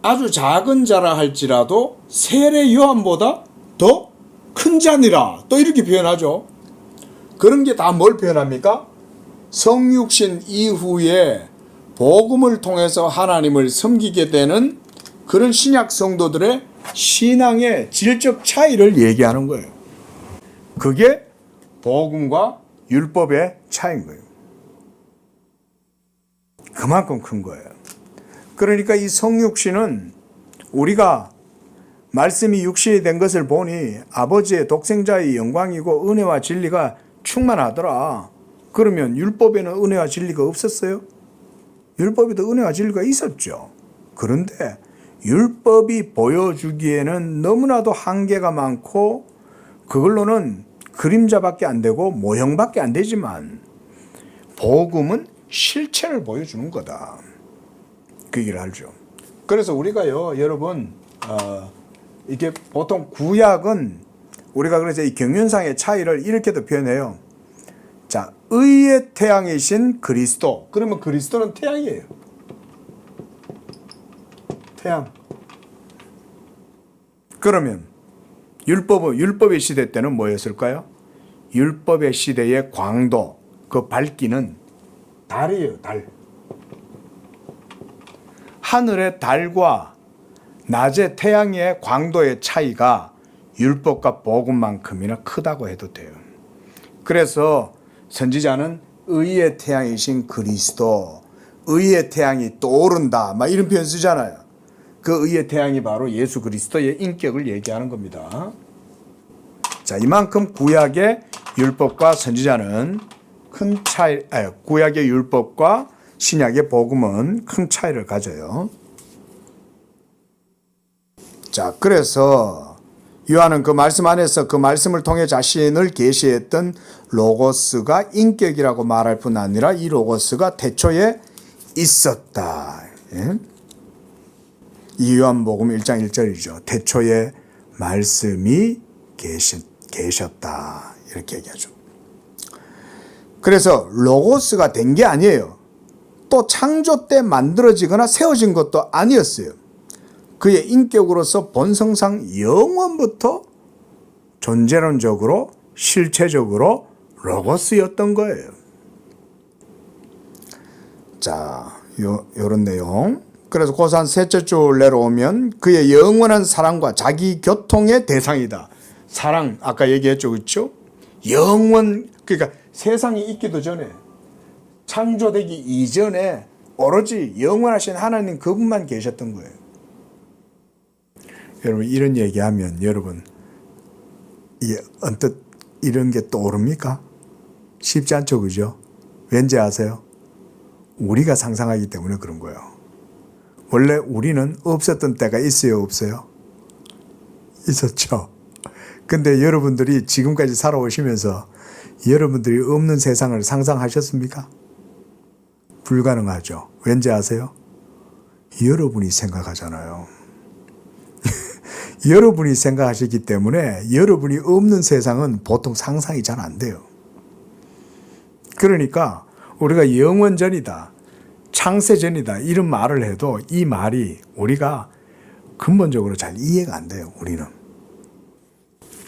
아주 작은 자라 할지라도 세례 요한보다 더 큰 자니라 또 이렇게 표현하죠. 그런 게 다 뭘 표현합니까? 성육신 이후에 복음을 통해서 하나님을 섬기게 되는 그런 신약 성도들의 신앙의 질적 차이를 얘기하는 거예요. 그게 복음과 율법의 차이인 거예요. 그만큼 큰 거예요. 그러니까 이 성육신은 우리가 말씀이 육신이 된 것을 보니 아버지의 독생자의 영광이고 은혜와 진리가 충만하더라. 그러면 율법에는 은혜와 진리가 없었어요? 율법에도 은혜와 진리가 있었죠. 그런데 율법이 보여주기에는 너무나도 한계가 많고 그걸로는 그림자밖에 안 되고 모형밖에 안 되지만 복음은 실체를 보여주는 거다. 그 얘기를 알죠. 그래서 우리가요, 여러분, 이게 보통 구약은 우리가 그래서 이 경륜상의 차이를 이렇게도 표현해요. 자, 의의 태양이신 그리스도. 그러면 그리스도는 태양이에요. 태양. 그러면 율법의 시대 때는 뭐였을까요? 율법의 시대의 광도, 그 밝기는 달이에요, 달. 하늘의 달과 낮의 태양의 광도의 차이가 율법과 복음만큼이나 크다고 해도 돼요. 그래서 선지자는 의의 태양이신 그리스도, 의의 태양이 떠오른다, 막 이런 표현 쓰잖아요. 그 의의 태양이 바로 예수 그리스도의 인격을 얘기하는 겁니다. 자, 이만큼 구약의 율법과 선지자는 큰 차이, 구약의 율법과 신약의 복음은 큰 차이를 가져요. 자, 그래서 요한은 그 말씀 안에서 그 말씀을 통해 자신을 계시했던 로고스가 인격이라고 말할 뿐 아니라 이 로고스가 태초에 있었다. 예? 이 요한복음 1장 1절이죠. 태초에 말씀이 계셨다. 이렇게 얘기하죠. 그래서 로고스가 된 게 아니에요. 또 창조 때 만들어지거나 세워진 것도 아니었어요. 그의 인격으로서 본성상 영원부터 존재론적으로 실체적으로 로고스였던 거예요. 자, 요런 내용. 그래서 고산 셋째 줄 내려오면 그의 영원한 사랑과 자기 교통의 대상이다. 사랑 아까 얘기했죠, 그렇죠? 영원, 그러니까 세상이 있기도 전에, 창조되기 이전에 오로지 영원하신 하나님 그분만 계셨던 거예요. 여러분 이런 얘기하면 여러분 이게 언뜻 이런 게 떠오릅니까? 쉽지 않죠, 그죠? 왠지 아세요? 우리가 상상하기 때문에 그런 거예요. 원래 우리는 없었던 때가 있어요, 없어요? 있었죠. 근데 여러분들이 지금까지 살아오시면서 여러분들이 없는 세상을 상상하셨습니까? 불가능하죠. 왠지 아세요? 여러분이 생각하잖아요. 여러분이 생각하시기 때문에 여러분이 없는 세상은 보통 상상이 잘 안 돼요. 그러니까 우리가 영원전이다, 창세전이다 이런 말을 해도 이 말이 우리가 근본적으로 잘 이해가 안 돼요.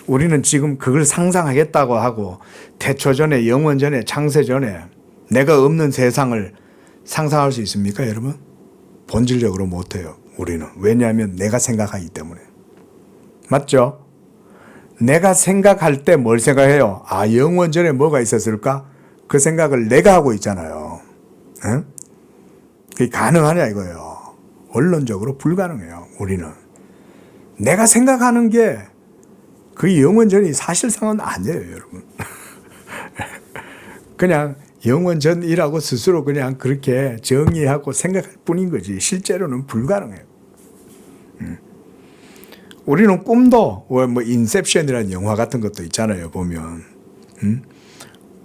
우리는 지금 그걸 상상하겠다고 하고 태초전에, 영원전에, 창세전에 내가 없는 세상을 상상할 수 있습니까, 여러분? 본질적으로 못해요, 우리는. 왜냐하면 내가 생각하기 때문에. 맞죠? 내가 생각할 때 뭘 생각해요? 아, 영원전에 뭐가 있었을까? 그 생각을 내가 하고 있잖아요. 응? 그게 가능하냐 이거예요. 원론적으로 불가능해요, 우리는. 내가 생각하는 게 그 영원전이 사실상은 아니에요, 여러분. 그냥 영원전이라고 스스로 그냥 그렇게 정의하고 생각할 뿐인 거지 실제로는 불가능해요. 우리는 꿈도 뭐 인셉션이라는 영화 같은 것도 있잖아요, 보면.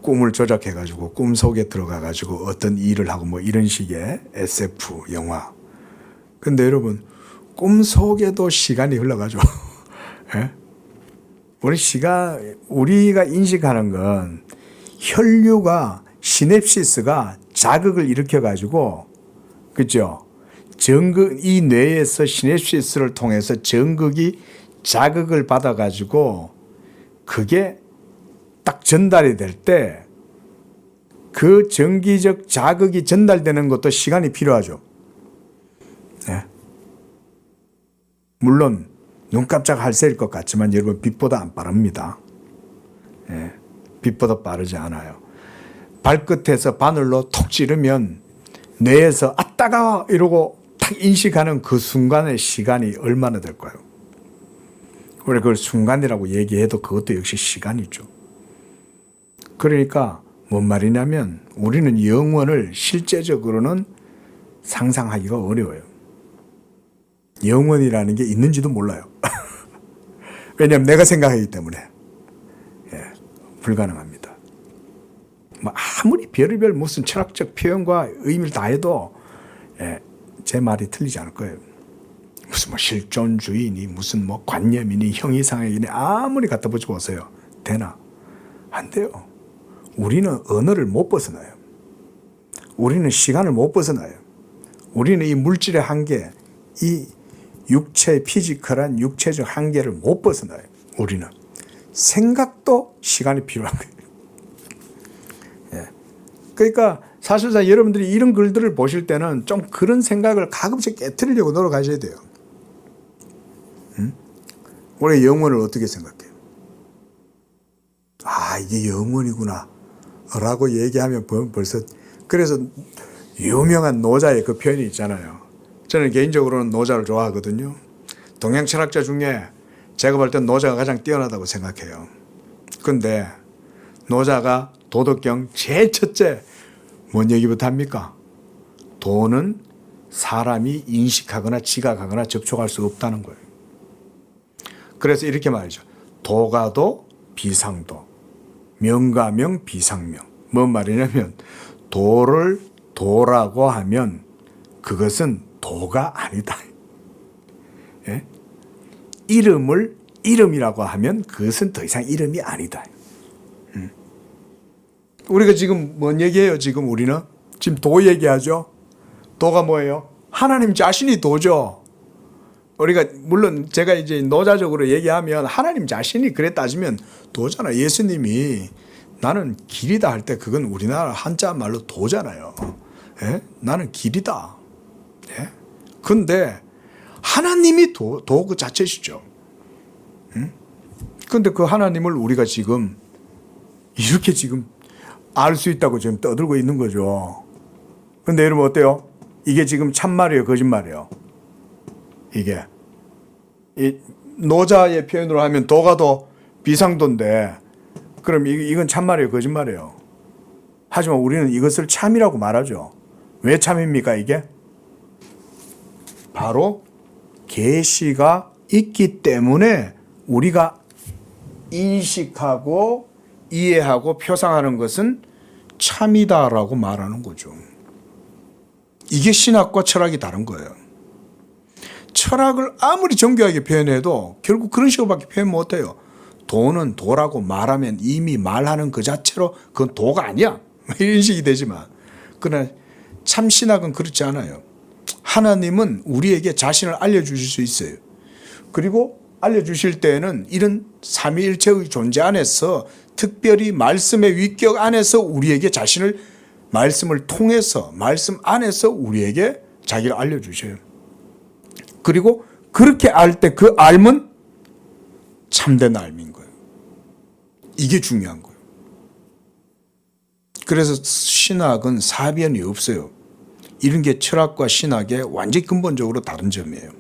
꿈을 조작해가지고 꿈 속에 들어가가지고 어떤 일을 하고 뭐 이런 식의 SF 영화. 근데 여러분 꿈 속에도 시간이 흘러가죠. 예? 우리가 인식하는 건 혈류가 시냅시스가 자극을 일으켜가지고, 그죠? 이 뇌에서 시냅시스를 통해서 전극이 자극을 받아가지고 그게 딱 전달이 될 때 그 전기적 자극이 전달되는 것도 시간이 필요하죠. 네. 물론 눈 깜짝 할 새일 것 같지만 여러분 빛보다 안 빠릅니다. 네. 빛보다 빠르지 않아요. 발끝에서 바늘로 톡 찌르면 뇌에서 아 따가워 이러고 딱 인식하는 그 순간의 시간이 얼마나 될까요? 우리 그걸 순간이라고 얘기해도 그것도 역시 시간이죠. 그러니까 뭔 말이냐면 우리는 영원을 실제적으로는 상상하기가 어려워요. 영원이라는 게 있는지도 몰라요. 왜냐하면 내가 생각하기 때문에. 예, 불가능합니다. 뭐 아무리 별의별 무슨 철학적 표현과 의미를 다 해도 제 말이 틀리지 않을 거예요. 무슨 뭐 실존주의니 무슨 뭐 관념이니 형이상학이니 아무리 갖다 붙여보세요. 되나? 안 돼요. 우리는 언어를 못 벗어나요. 우리는 시간을 못 벗어나요. 우리는 이 물질의 한계, 이 육체 피지컬한 육체적 한계를 못 벗어나요. 우리는 생각도 시간이 필요한 거예요. 예. 그러니까 사실상 여러분들이 이런 글들을 보실 때는 좀 그런 생각을 가끔씩 깨트리려고 노력하셔야 돼요. 우리 영혼을 어떻게 생각해요? 아, 이게 영혼이구나 라고 얘기하면 벌써, 그래서 유명한 노자의 그 표현이 있잖아요. 저는 개인적으로는 노자를 좋아하거든요. 동양 철학자 중에 제가 볼 땐 노자가 가장 뛰어나다고 생각해요. 근데 노자가 도덕경 제일 첫째 뭔 얘기부터 합니까? 도는 사람이 인식하거나 지각하거나 접촉할 수 없다는 거예요. 그래서 이렇게 말이죠. 도가도 비상도, 명가명 비상명. 뭔 말이냐면 도를 도라고 하면 그것은 도가 아니다. 예? 이름을 이름이라고 하면 그것은 더 이상 이름이 아니다. 우리가 지금 뭔 얘기해요? 지금 우리는 지금 도 얘기하죠. 도가 뭐예요? 하나님 자신이 도죠. 우리가 물론 제가 이제 노자적으로 얘기하면 하나님 자신이 그래 따지면 도잖아. 예수님이 나는 길이다 할 때 그건 우리나라 한자 말로 도잖아요. 예? 나는 길이다. 예? 근데 하나님이 도 그 자체시죠. 근데 그 하나님을 우리가 지금 이렇게 지금 알 수 있다고 지금 떠들고 있는 거죠. 근데 여러분 어때요? 이게 지금 참말이에요, 거짓말이에요? 이게 이 노자의 표현으로 하면 도가 더 비상도인데 그럼 이건 참말이에요, 거짓말이에요? 하지만 우리는 이것을 참이라고 말하죠. 왜 참입니까 이게? 바로 계시가 있기 때문에 우리가 인식하고 이해하고 표상하는 것은 참이다라고 말하는 거죠. 이게 신학과 철학이 다른 거예요. 철학을 아무리 정교하게 표현해도 결국 그런 식으로밖에 표현 못해요. 도는 도라고 말하면 이미 말하는 그 자체로 그건 도가 아니야. 이런 식이 되지만 그러나 참 신학은 그렇지 않아요. 하나님은 우리에게 자신을 알려주실 수 있어요. 그리고 알려주실 때에는 이런 삼위일체의 존재 안에서 특별히 말씀의 위격 안에서 우리에게 자신을 말씀을 통해서 말씀 안에서 우리에게 자기를 알려주셔요. 그리고 그렇게 알 때 그 알은 참된 알인 거예요. 이게 중요한 거예요. 그래서 신학은 사변이 없어요. 이런 게 철학과 신학의 완전히 근본적으로 다른 점이에요.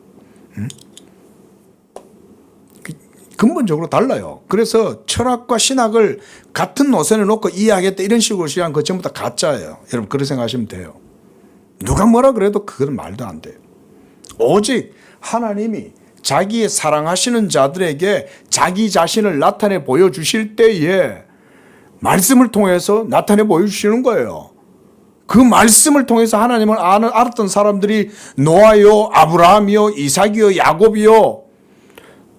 근본적으로 달라요. 그래서 철학과 신학을 같은 노선에 놓고 이해하겠다 이런 식으로 시작한 거 전부 다 가짜예요. 여러분 그렇게 생각하시면 돼요. 누가 뭐라 그래도 그건 말도 안 돼요. 오직 하나님이 자기의 사랑하시는 자들에게 자기 자신을 나타내 보여주실 때에 말씀을 통해서 나타내 보여주시는 거예요. 그 말씀을 통해서 하나님을 알았던 사람들이 노아요, 아브라함이요, 이삭이요, 야곱이요,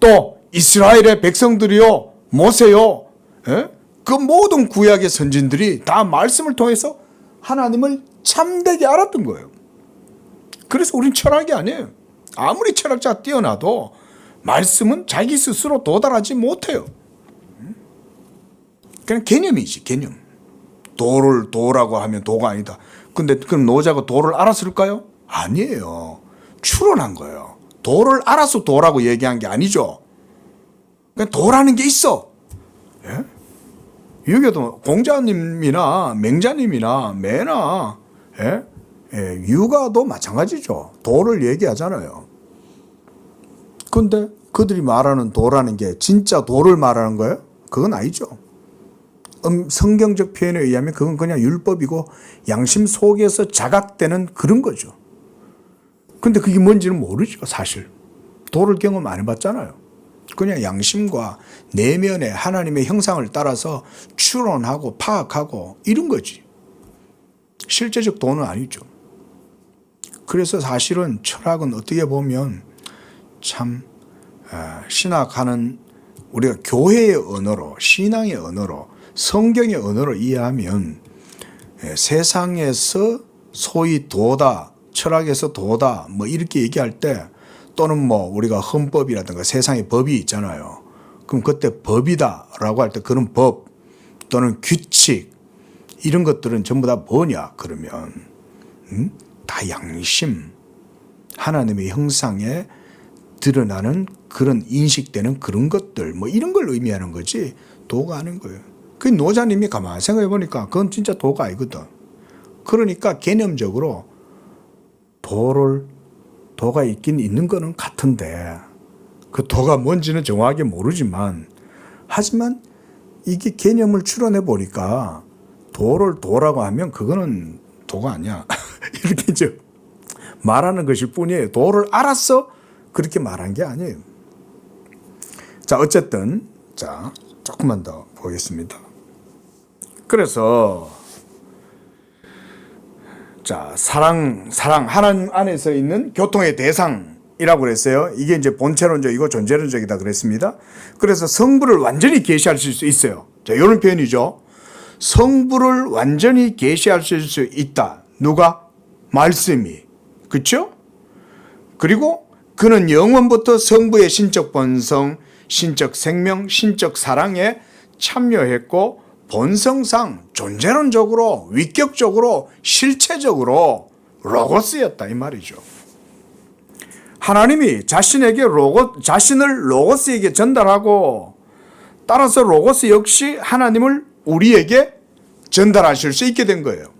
또 이스라엘의 백성들이요, 모세요, 예? 그 모든 구약의 선진들이 다 말씀을 통해서 하나님을 참되게 알았던 거예요. 그래서 우린 철학이 아니에요. 아무리 철학자가 뛰어나도 말씀은 자기 스스로 도달하지 못해요. 그냥 개념이지, 개념. 도를 도라고 하면 도가 아니다. 근데 그럼 노자가 도를 알았을까요? 아니에요. 추론한 거예요. 도를 알아서 도라고 얘기한 게 아니죠. 그냥 도라는 게 있어. 예? 여기도 공자님이나 맹자님이나 매나 예? 예, 유가도 마찬가지죠. 도를 얘기하잖아요. 근데 그들이 말하는 도라는 게 진짜 도를 말하는 거예요? 그건 아니죠. 성경적 표현에 의하면 그건 그냥 율법이고 양심 속에서 자각되는 그런 거죠. 근데 그게 뭔지는 모르죠, 사실. 도를 경험 안 해봤잖아요. 그냥 양심과 내면의 하나님의 형상을 따라서 추론하고 파악하고 이런 거지. 실제적 도는 아니죠. 그래서 사실은 철학은 어떻게 보면 참 신학하는 우리가 교회의 언어로, 신앙의 언어로, 성경의 언어로 이해하면 세상에서 소위 도다, 철학에서 도다 뭐 이렇게 얘기할 때 또는 뭐 우리가 헌법이라든가 세상의 법이 있잖아요. 그럼 그때 법이다라고 할 때 그런 법 또는 규칙 이런 것들은 전부 다 뭐냐 그러면 다 양심, 하나님의 형상에 드러나는 그런 인식되는 그런 것들 뭐 이런 걸 의미하는 거지 도가 아닌 거예요. 그 노자님이 가만히 생각해 보니까 그건 진짜 도가 아니거든. 그러니까 개념적으로 도가 있긴 있는 거는 같은데 그 도가 뭔지는 정확하게 모르지만 하지만 이게 개념을 추론해 보니까 도를 도라고 하면 그거는 도가 아니야. 이렇게 이제 말하는 것일 뿐이에요. 도를 알아서 그렇게 말한 게 아니에요. 자, 어쨌든 자, 조금만 더 보겠습니다. 그래서 자, 사랑 하나님 안에서 있는 교통의 대상이라고 그랬어요. 이게 이제 본체론적이고 존재론적이다 그랬습니다. 그래서 성부를 완전히 계시할 수 있어요. 자, 이런 표현이죠. 성부를 완전히 계시할 수 있다. 누가? 말씀이. 그렇죠? 그리고 그는 영원부터 성부의 신적 본성, 신적 생명, 신적 사랑에 참여했고 본성상 존재론적으로 위격적으로 실체적으로 로고스였다 이 말이죠. 하나님이 자신을 로고스에게 전달하고 따라서 로고스 역시 하나님을 우리에게 전달하실 수 있게 된 거예요.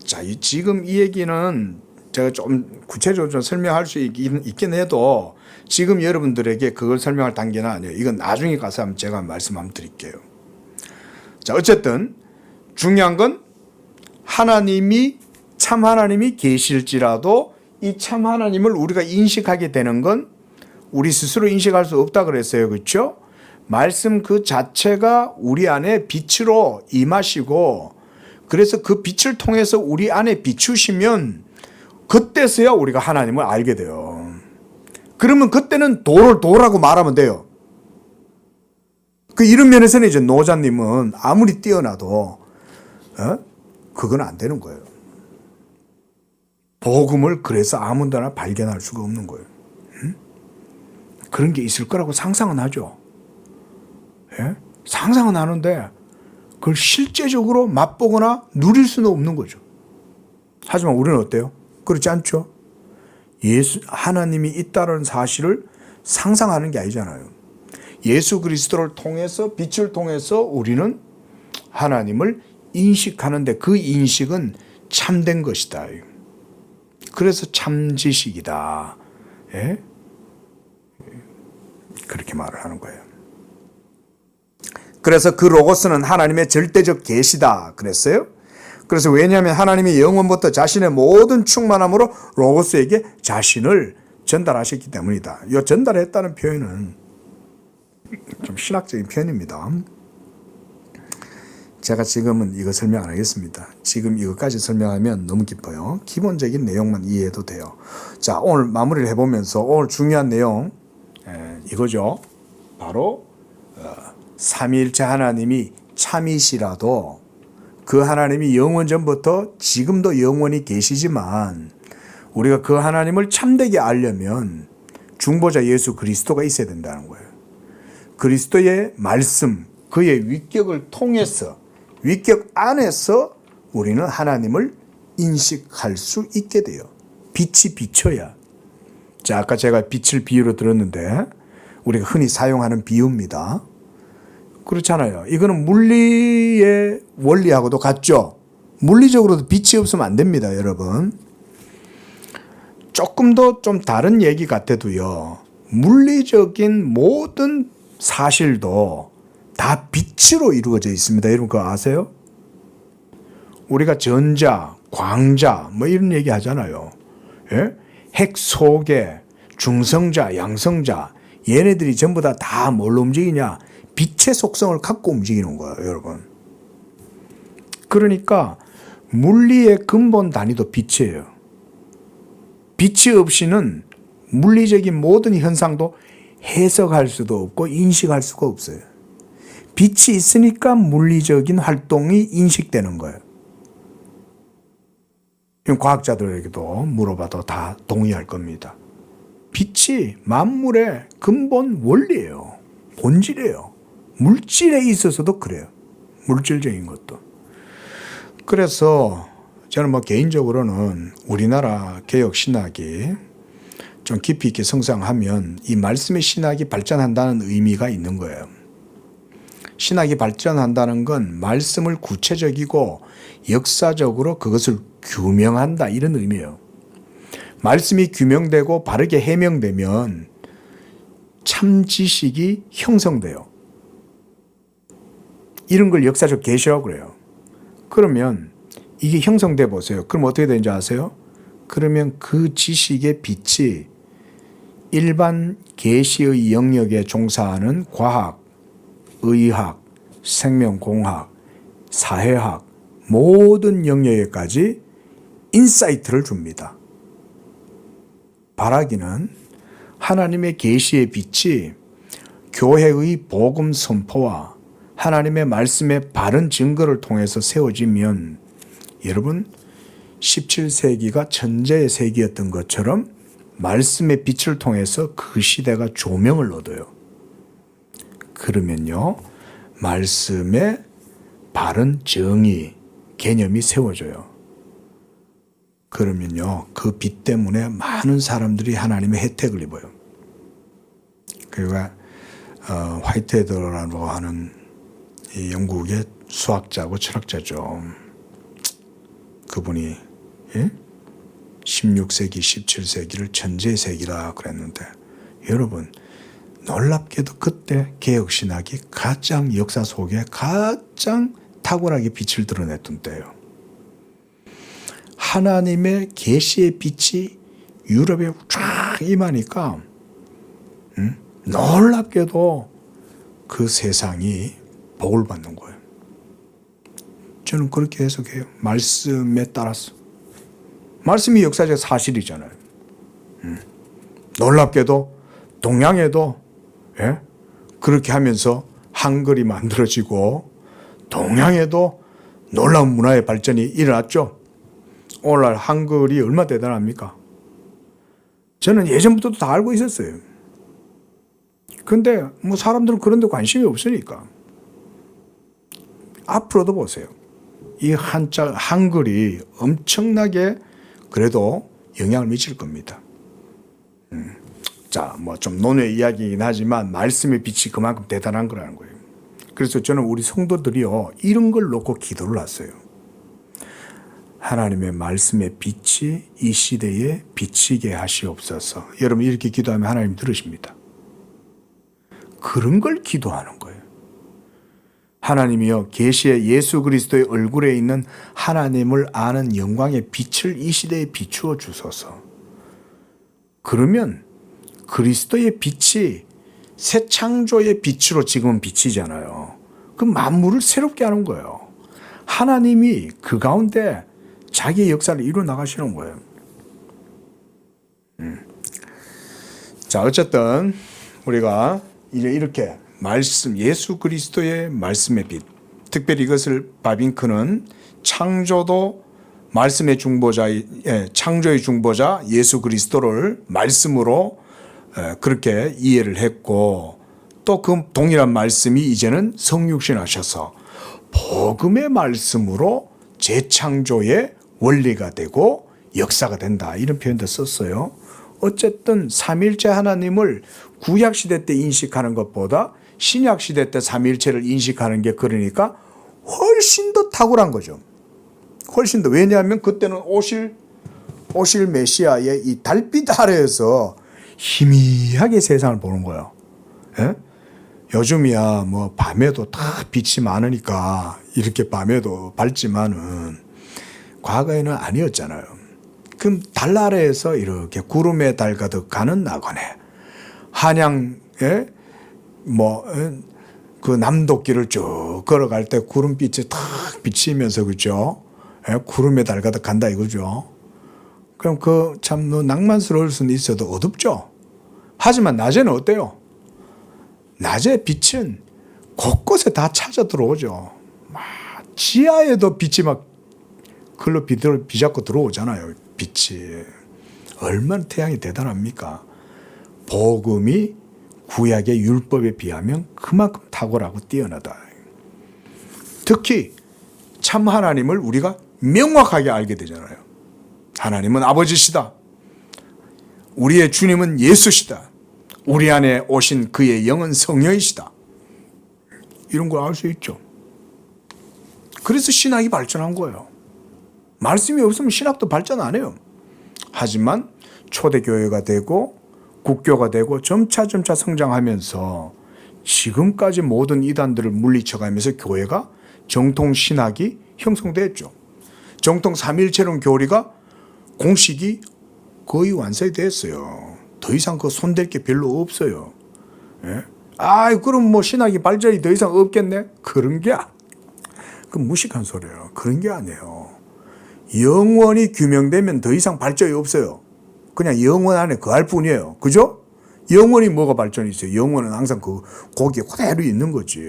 자, 지금 이 얘기는 제가 좀 구체적으로 좀 설명할 수 있긴 해도 지금 여러분들에게 그걸 설명할 단계는 아니에요. 이건 나중에 가서 한번 제가 말씀 한번 드릴게요. 자, 어쨌든 중요한 건 참 하나님이 계실지라도 이 참 하나님을 우리가 인식하게 되는 건 우리 스스로 인식할 수 없다 그랬어요. 그렇죠? 말씀 그 자체가 우리 안에 빛으로 임하시고 그래서 그 빛을 통해서 우리 안에 비추시면 그때서야 우리가 하나님을 알게 돼요. 그러면 그때는 도라고 말하면 돼요. 이런 면에서는 이제 노자님은 아무리 뛰어나도 그건 안 되는 거예요. 복음을 그래서 아무 데나 발견할 수가 없는 거예요. 그런 게 있을 거라고 상상은 하죠. 예? 상상은 하는데 그걸 실제적으로 맛보거나 누릴 수는 없는 거죠. 하지만 우리는 어때요? 그렇지 않죠? 하나님이 있다는 사실을 상상하는 게 아니잖아요. 예수 그리스도를 통해서 빛을 통해서 우리는 하나님을 인식하는데 그 인식은 참된 것이다. 그래서 참지식이다. 예? 그렇게 말을 하는 거예요. 그래서 그 로고스는 하나님의 절대적 계시다 그랬어요. 그래서 왜냐하면 하나님이 영원부터 자신의 모든 충만함으로 로고스에게 자신을 전달하셨기 때문이다. 이 전달했다는 표현은 좀 신학적인 표현입니다. 제가 지금은 이거 설명 안 하겠습니다. 지금 이것까지 설명하면 너무 깊어요. 기본적인 내용만 이해해도 돼요. 자, 오늘 마무리를 해보면서 오늘 중요한 내용 이거죠. 바로 삼위일체 하나님이 참이시라도 그 하나님이 영원 전부터 지금도 영원히 계시지만 우리가 그 하나님을 참되게 알려면 중보자 예수 그리스도가 있어야 된다는 거예요. 그리스도의 말씀, 그의 위격을 통해서 위격 안에서 우리는 하나님을 인식할 수 있게 돼요. 빛이 비춰야. 자, 아까 제가 빛을 비유로 들었는데 우리가 흔히 사용하는 비유입니다. 그렇잖아요. 이거는 물리의 원리하고도 같죠. 물리적으로도 빛이 없으면 안 됩니다, 여러분. 조금 더 좀 다른 얘기 같아도요. 물리적인 모든 사실도 다 빛으로 이루어져 있습니다. 여러분 그거 아세요? 우리가 전자, 광자 뭐 이런 얘기 하잖아요. 예? 핵 속에 중성자, 양성자 얘네들이 전부 다 뭘로 움직이냐? 빛의 속성을 갖고 움직이는 거예요, 여러분. 그러니까 물리의 근본 단위도 빛이에요. 빛이 없이는 물리적인 모든 현상도 해석할 수도 없고 인식할 수가 없어요. 빛이 있으니까 물리적인 활동이 인식되는 거예요. 과학자들에게도 물어봐도 다 동의할 겁니다. 빛이 만물의 근본 원리예요. 본질이에요. 물질에 있어서도 그래요. 물질적인 것도. 그래서 저는 개인적으로는 우리나라 개혁 신학이 좀 깊이 있게 성장하면 이 말씀의 신학이 발전한다는 의미가 있는 거예요. 신학이 발전한다는 건 말씀을 구체적이고 역사적으로 그것을 규명한다 이런 의미예요. 말씀이 규명되고 바르게 해명되면 참 지식이 형성돼요. 이런 걸 역사적 계시라고 그래요. 그러면 이게 형성돼 보세요. 그럼 어떻게 되는지 아세요? 그러면 그 지식의 빛이 일반 계시의 영역에 종사하는 과학, 의학, 생명공학, 사회학 모든 영역에까지 인사이트를 줍니다. 바라기는 하나님의 계시의 빛이 교회의 복음 선포와 하나님의 말씀의 바른 증거를 통해서 세워지면 여러분 17세기가 천재의 세기였던 것처럼 말씀의 빛을 통해서 그 시대가 조명을 얻어요. 그러면요, 말씀의 바른 정의, 개념이 세워져요. 그러면요, 그 빛 때문에 많은 사람들이 하나님의 혜택을 입어요. 그러니까 화이트헤드라고 하는 이 영국의 수학자고 철학자죠. 그분이 16세기, 17세기를 천재의 세기라 그랬는데, 여러분 놀랍게도 그때 개혁신학이 가장 역사 속에 가장 탁월하게 빛을 드러냈던 때예요. 하나님의 계시의 빛이 유럽에 쫙 임하니까 놀랍게도 그 세상이 복을 받는 거예요. 저는 그렇게 해석해요. 말씀에 따라서. 말씀이 역사적 사실이잖아요. 놀랍게도 동양에도 그렇게 하면서 한글이 만들어지고 동양에도 놀라운 문화의 발전이 일어났죠. 오늘날 한글이 얼마나 대단합니까? 저는 예전부터도 다 알고 있었어요. 근데 뭐 사람들은 그런 데 관심이 없으니까. 앞으로도 보세요. 이 한글이 엄청나게 그래도 영향을 미칠 겁니다. 자, 뭐 좀 논의 이야기이긴 하지만 말씀의 빛이 그만큼 대단한 거라는 거예요. 그래서 저는 우리 성도들이요, 이런 걸 놓고 기도를 했어요. 하나님의 말씀의 빛이 이 시대에 비치게 하시옵소서. 여러분 이렇게 기도하면 하나님 들으십니다. 그런 걸 기도하는 거예요. 하나님이여, 계시의 예수 그리스도의 얼굴에 있는 하나님을 아는 영광의 빛을 이 시대에 비추어 주소서. 그러면 그리스도의 빛이 새 창조의 빛으로 지금은 비치잖아요. 그 만물을 새롭게 하는 거예요. 하나님이 그 가운데 자기의 역사를 이루어 나가시는 거예요. 자, 어쨌든 우리가 이제 이렇게 말씀, 예수 그리스도의 말씀의 빛, 특별히 이것을 바빙크는 창조도 말씀의 중보자, 창조의 중보자 예수 그리스도를 말씀으로 그렇게 이해를 했고, 또 그 동일한 말씀이 이제는 성육신하셔서 복음의 말씀으로 재창조의 원리가 되고 역사가 된다, 이런 표현도 썼어요. 어쨌든 삼일체 하나님을 구약시대 때 인식하는 것보다 신약시대 때 삼일체를 인식하는 게, 그러니까 훨씬 더 탁월한 거죠. 훨씬 더. 왜냐하면 그때는 오실 메시아의 이 달빛 아래에서 희미하게 세상을 보는 거예요. 예? 요즘이야 뭐 밤에도 다 빛이 많으니까 이렇게 밤에도 밝지만은 과거에는 아니었잖아요. 그럼 달 아래에서 이렇게 구름에 달 가득 가는 낙원에 한양에 그 남도길을 쭉 걸어갈 때 구름빛이 탁 비치면서, 그죠? 구름에 달 가득 간다 이거죠. 그럼 그 참 낭만스러울 수는 있어도 어둡죠. 하지만 낮에는 어때요? 낮에 빛은 곳곳에 다 찾아 들어오죠. 막 지하에도 빛이 막 글로 비잡고 들어오잖아요. 빛이. 얼마나 태양이 대단합니까? 복음이 구약의 율법에 비하면 그만큼 탁월하고 뛰어나다. 특히 참 하나님을 우리가 명확하게 알게 되잖아요. 하나님은 아버지시다. 우리의 주님은 예수시다. 우리 안에 오신 그의 영은 성령이시다. 이런 걸 알 수 있죠. 그래서 신학이 발전한 거예요. 말씀이 없으면 신학도 발전 안 해요. 하지만 초대교회가 되고 국교가 되고 점차 성장하면서 지금까지 모든 이단들을 물리쳐가면서 교회가 정통 신학이 형성됐죠. 정통 삼일체론 교리가 공식이 거의 완성이 됐어요. 더 이상 그 손댈 게 별로 없어요. 예? 그럼 뭐 신학이 발전이 더 이상 없겠네? 그런 게 그 무식한 소리예요. 그런 게 아니에요. 영원히 규명되면 더 이상 발전이 없어요. 그냥 영원 안에 거할 뿐이에요. 그죠? 영원히 뭐가 발전이 있어요? 영원은 항상 그 거기에 그대로 있는 거지.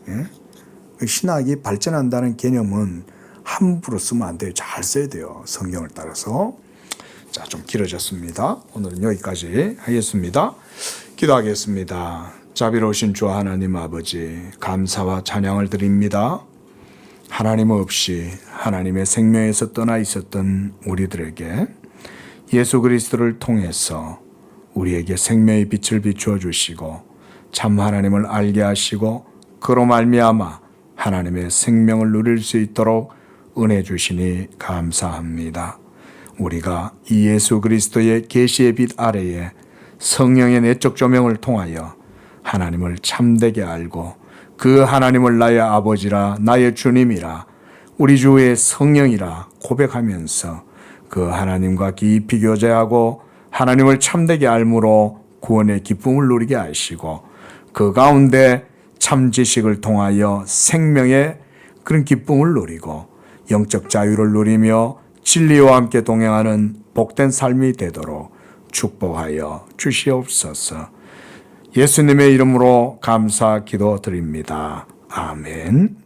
예? 신학이 발전한다는 개념은 함부로 쓰면 안 돼요. 잘 써야 돼요. 성경을 따라서. 자, 좀 길어졌습니다. 오늘은 여기까지 하겠습니다. 기도하겠습니다. 자비로우신 주 하나님 아버지, 감사와 찬양을 드립니다. 하나님 없이 하나님의 생명에서 떠나 있었던 우리들에게 예수 그리스도를 통해서 우리에게 생명의 빛을 비추어 주시고 참 하나님을 알게 하시고 그로 말미암아 하나님의 생명을 누릴 수 있도록 은혜 주시니 감사합니다. 우리가 이 예수 그리스도의 계시의 빛 아래에 성령의 내적 조명을 통하여 하나님을 참되게 알고 그 하나님을 나의 아버지라 나의 주님이라 우리 주의 성령이라 고백하면서 그 하나님과 깊이 교제하고 하나님을 참되게 알므로 구원의 기쁨을 누리게 하시고 그 가운데 참 지식을 통하여 생명의 그런 기쁨을 누리고 영적 자유를 누리며 진리와 함께 동행하는 복된 삶이 되도록 축복하여 주시옵소서. 예수님의 이름으로 감사 기도드립니다. 아멘.